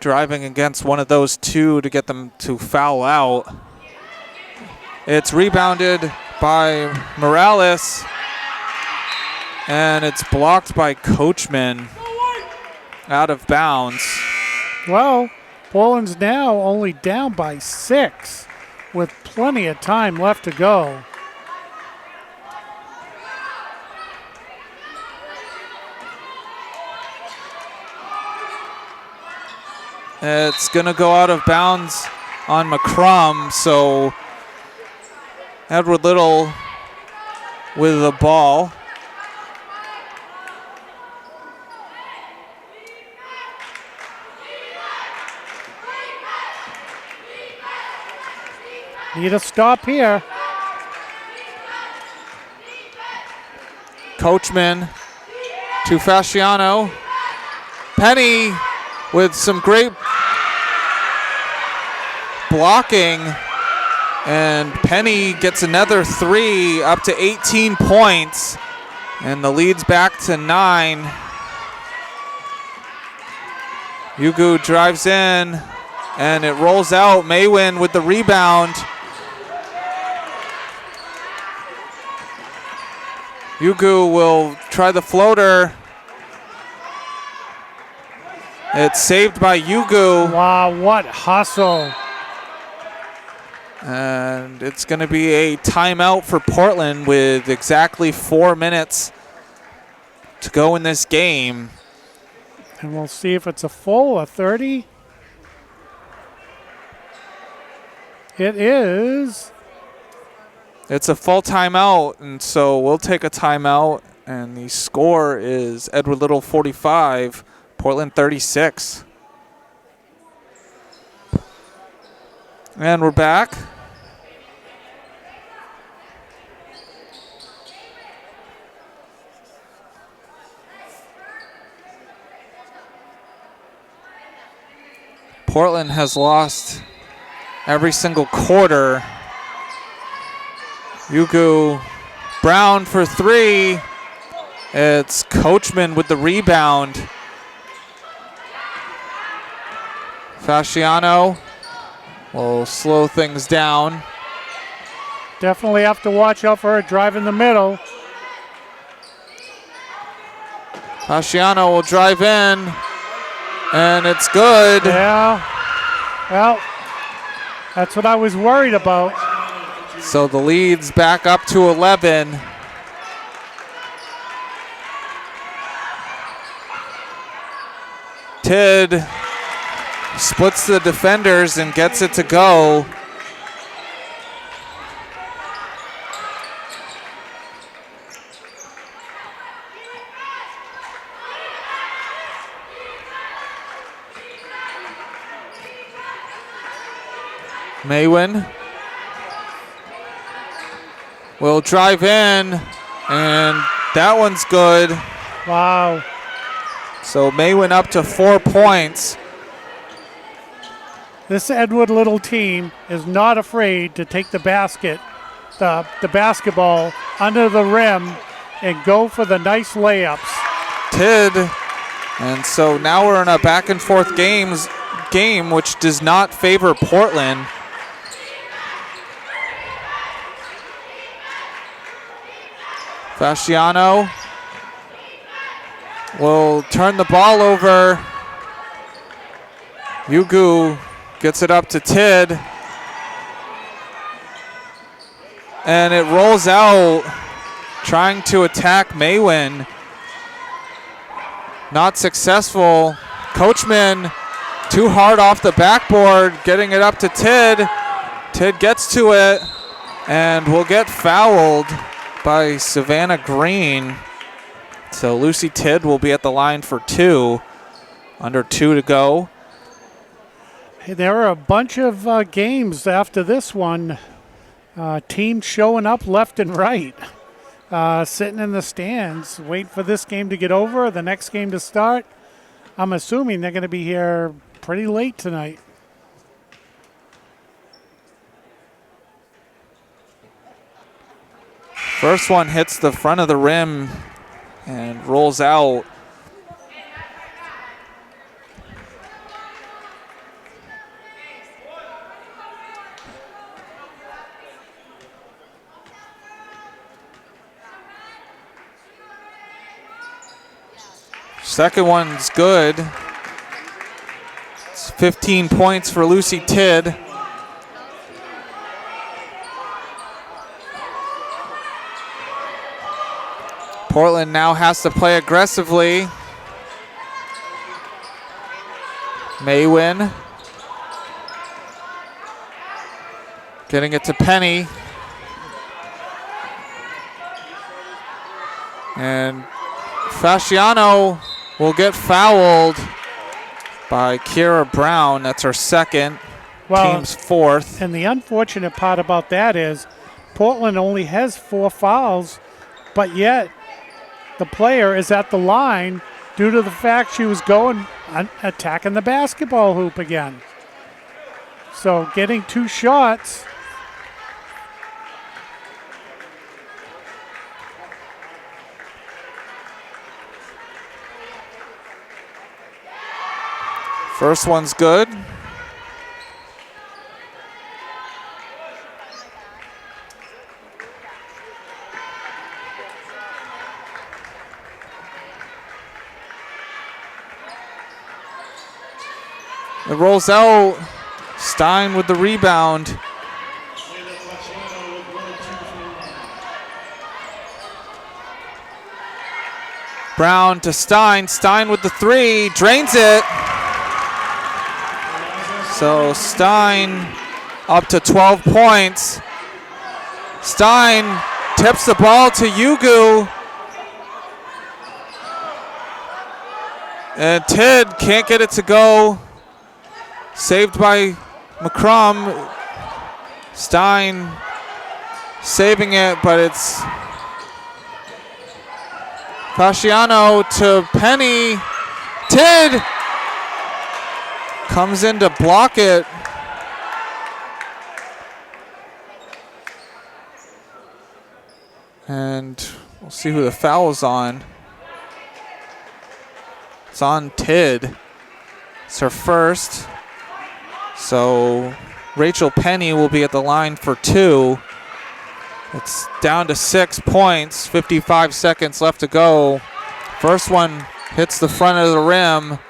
driving against one of those two to get them to foul out. It's rebounded by Morales, and it's blocked by Coachman out of bounds. Well, Portland's now only down by 6 with plenty of time left to go. It's going to go out of bounds on McCrum, so Edward Little with the ball. Need a stop here. Coachman to Fasciano. Penny with some great blocking, and Penny gets another 3, up to 18 points, and the lead's back to 9. Yugu drives in, and it rolls out. Maywin with the rebound. Yugu will try the floater. It's saved by Yugu. Wow, what hustle. And it's going to be a timeout for Portland with exactly 4 minutes to go in this game. And we'll see if it's a full, a 30. It is. It's a full timeout, and so we'll take a timeout. And the score is Edward Little 45, Portland 36. And we're back. Portland has lost every single quarter. Yugu Brown for 3. It's Coachman with the rebound. Fasciano will slow things down. Definitely have to watch out for a drive in the middle. Fasciano will drive in, and it's good. Yeah. Well, that's what I was worried about. So the lead's back up to 11. Tidd splits the defenders and gets it to go. Maywin will drive in, and that one's good. Wow. So Maywin up to 4 points. This Edward Little team is not afraid to take the basketball under the rim and go for the nice layups. Tidd, and so now we're in a back and forth game, which does not favor Portland. Fasciano will turn the ball over. Yugu gets it up to Tidd. And it rolls out, trying to attack Maywin. Not successful. Coachman too hard off the backboard, getting it up to Tidd. Tidd gets to it and will get fouled by Savannah Green. So Lucy Tidd will be at the line for 2. Under 2 to go. Hey, there are a bunch of games after this one. Teams showing up left and right. Sitting in the stands, waiting for this game to get over, the next game to start. I'm assuming they're going to be here pretty late tonight. First one hits the front of the rim and rolls out. Second one's good. It's 15 points for Lucy Tidd. Portland now has to play aggressively. Maywin getting it to Penny. And Fasciano will get fouled by Kiera Brown. That's her second, team's fourth. And the unfortunate part about that is Portland only has 4 fouls, but yet the player is at the line due to the fact she was going attacking the basketball hoop again. So getting 2 shots. First one's good. It rolls out. Stein with the rebound. Brown to Stein. Stein with the 3. Drains it. So Stein up to 12 points. Stein tips the ball to Yugu. And Tidd can't get it to go. Saved by McCrum. Stein saving it, but it's Fasciano to Penny. Tidd comes in to block it. And we'll see who the foul's on. It's on Tidd. It's her first. So Rachel Penny will be at the line for 2. It's down to 6 points, 55 seconds left to go. First one hits the front of the rim.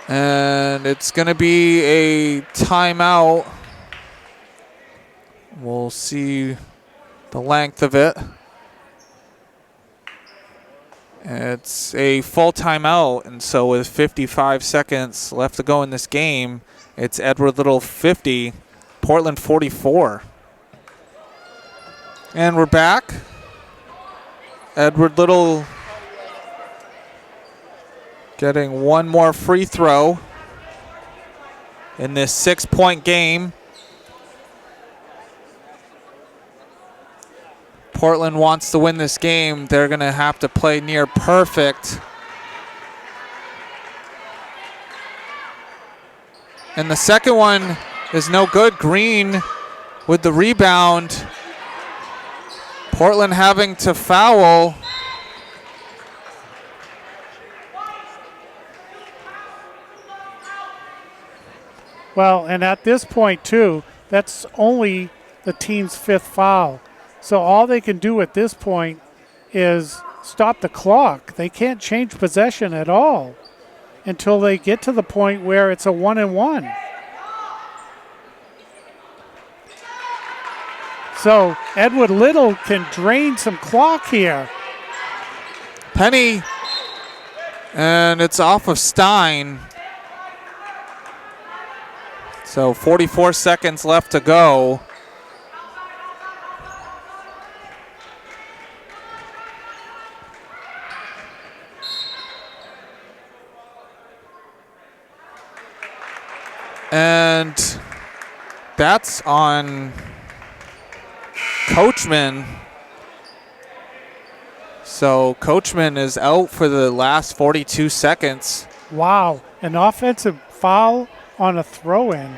And it's going to be a timeout. We'll see the length of it. It's a full timeout, and so with 55 seconds left to go in this game, it's Edward Little 50, Portland 44. And we're back. Edward Little getting one more free throw in this 6-point game. Portland wants to win this game. They're going to have to play near perfect. And the second one is no good. Green with the rebound. Portland having to foul. Well, and at this point, too, that's only the team's 5th foul. So all they can do at this point is stop the clock. They can't change possession at all until they get to the point where it's a 1-and-1. So Edward Little can drain some clock here. Penny, and it's off of Stein. So 44 seconds left to go. And that's on Coachman. So Coachman is out for the last 42 seconds. Wow, an offensive foul on a throw-in.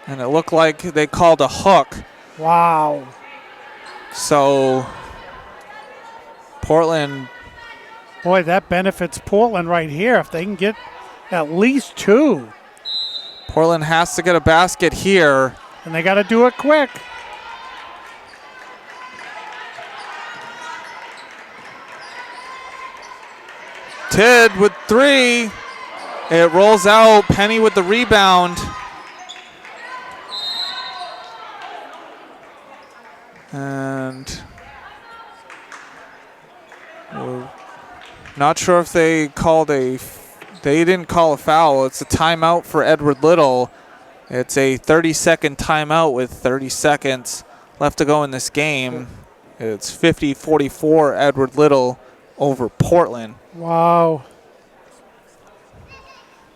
And it looked like they called a hook. Wow. So Portland. Boy, that benefits Portland right here if they can get at least 2. Portland has to get a basket here. And they got to do it quick. Tidd with 3. It rolls out. Penny with the rebound. And we're not sure if they didn't call a foul. It's a timeout for Edward Little. It's a 30-second timeout with 30 seconds left to go in this game. It's 50-44 Edward Little over Portland. Wow.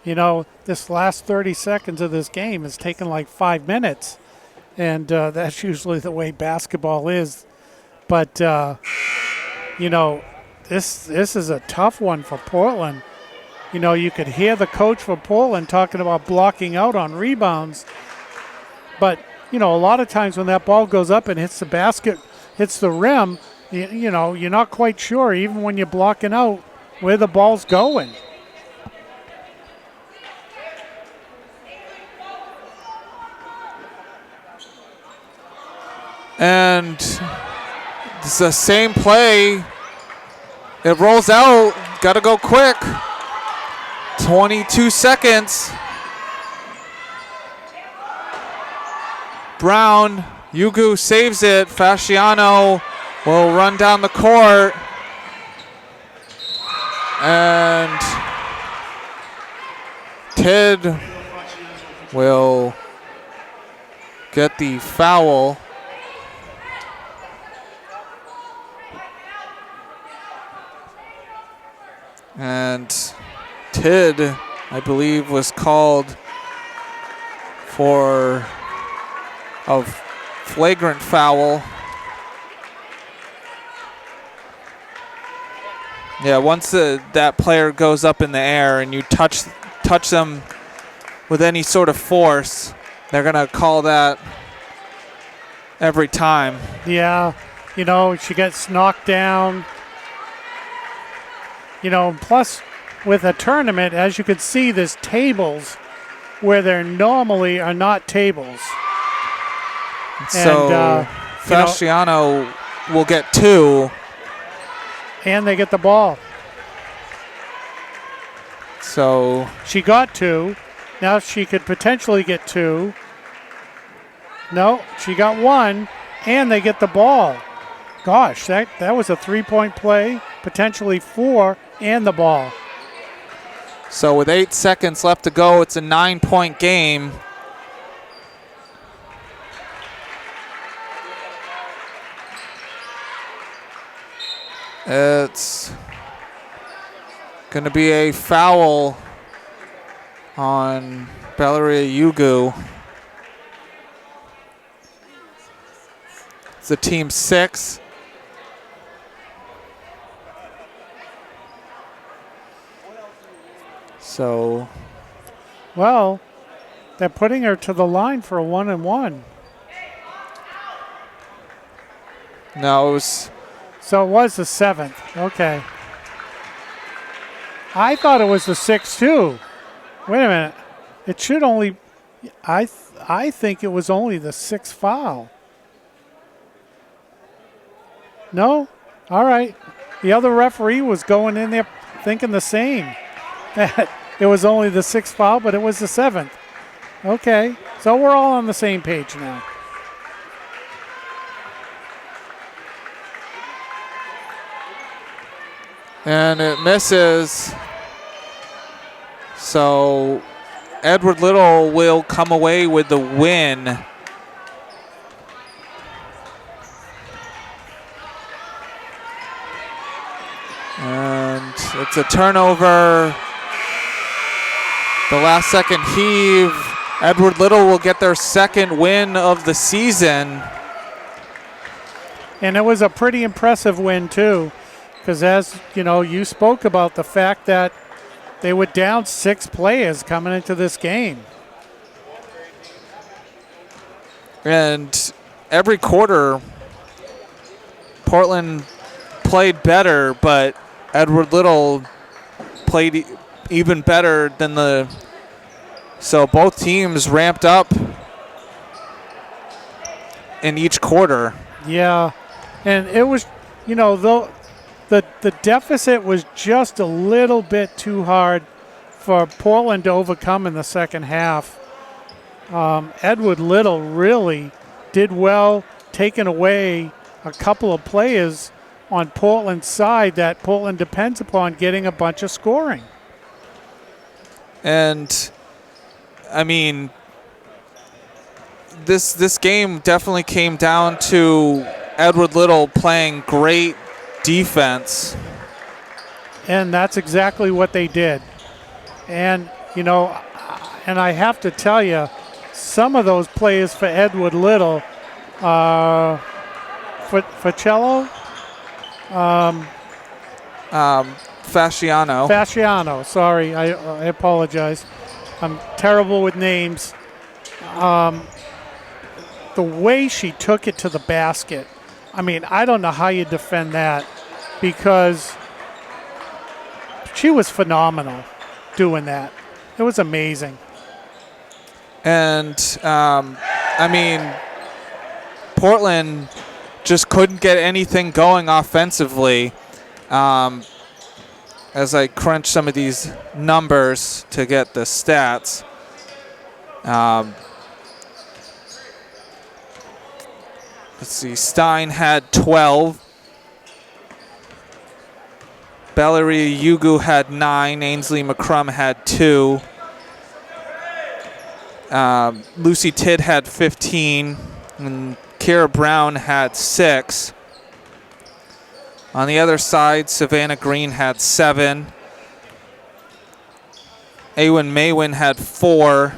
You know, this last 30 seconds of this game has taken like 5 minutes. And that's usually the way basketball is. But, you know, this is a tough one for Portland. You know, you could hear the coach for Portland talking about blocking out on rebounds. But, you know, a lot of times when that ball goes up and hits the basket, hits the rim, you know, you're not quite sure, even when you're blocking out, where the ball's going. And it's the same play. It rolls out. Got to go quick. 22 seconds. Brown, Yugu saves it. Fasciano will run down the court. And Tidd will get the foul. And Tidd, I believe, was called for a flagrant foul. Yeah, once that player goes up in the air and you touch them with any sort of force, they're going to call that every time. Yeah, you know, she gets knocked down. You know, plus with a tournament, as you can see, there's tables where there normally are not tables. So and, Fasciano will get 2. And they get the ball. So she got 2. Now she could potentially get 2. No, she got 1, and they get the ball. Gosh, that was a 3-point play, potentially 4, and the ball. So with 8 seconds left to go, it's a 9-point game. It's going to be a foul on Valeria Yugu. It's a team 6. So, well, they're putting her to the line for a 1-and-1. No, it was. So it was the 7th. Okay. I thought it was the 6th too. Wait a minute. It should only. I think it was only the 6th foul. No? All right. The other referee was going in there thinking the same. That it was only the 6th foul, but it was the 7th. Okay. So we're all on the same page now. And it misses. So Edward Little will come away with the win. And it's a turnover. The last second heave. Edward Little will get their 2nd win of the season. And it was a pretty impressive win too, because as you know, you spoke about the fact that they were down 6 players coming into this game. And every quarter, Portland played better, but Edward Little played even better than the. So both teams ramped up in each quarter. Yeah, and it was, you know, though the deficit was just a little bit too hard for Portland to overcome in the second half. Edward Little really did well, taking away a couple of players on Portland's side that Portland depends upon getting a bunch of scoring. And, I mean, this game definitely came down to Edward Little playing great defense. And that's exactly what they did. And, you know, and I have to tell you, some of those players for Edward Little, Fasciano, sorry, I apologize. I'm terrible with names. The way she took it to the basket, I mean, I don't know how you defend that, because she was phenomenal doing that. It was amazing. And, I mean, Portland just couldn't get anything going offensively. As I crunch some of these numbers to get the stats. Let's see, Stein had 12. Valerie Yugu had 9. Ainsley McCrum had 2. Lucy Tidd had 15. And Kara Brown had 6. On the other side, Savannah Green had 7. Awen Maywin had 4.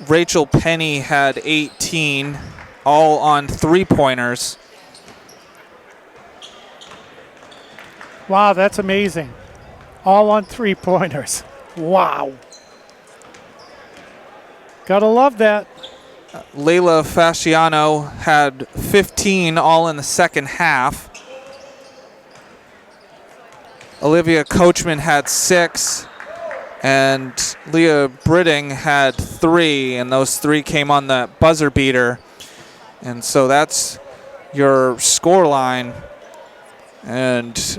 Rachel Penny had 18, all on three-pointers. Wow, that's amazing. All on three-pointers. Wow. Gotta love that. Layla Fasciano had 15, all in the second half. Olivia Coachman had 6. And Leah Britting had 3, and those 3 came on the buzzer beater. And so that's your score line. And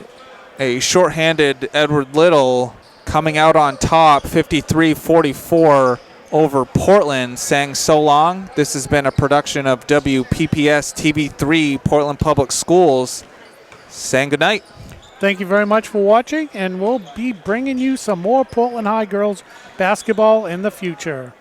a shorthanded Edward Little coming out on top, 53-44 over Portland, saying so long. This has been a production of WPPS TV3 Portland Public Schools, saying goodnight. Thank you very much for watching, and we'll be bringing you some more Portland High girls basketball in the future.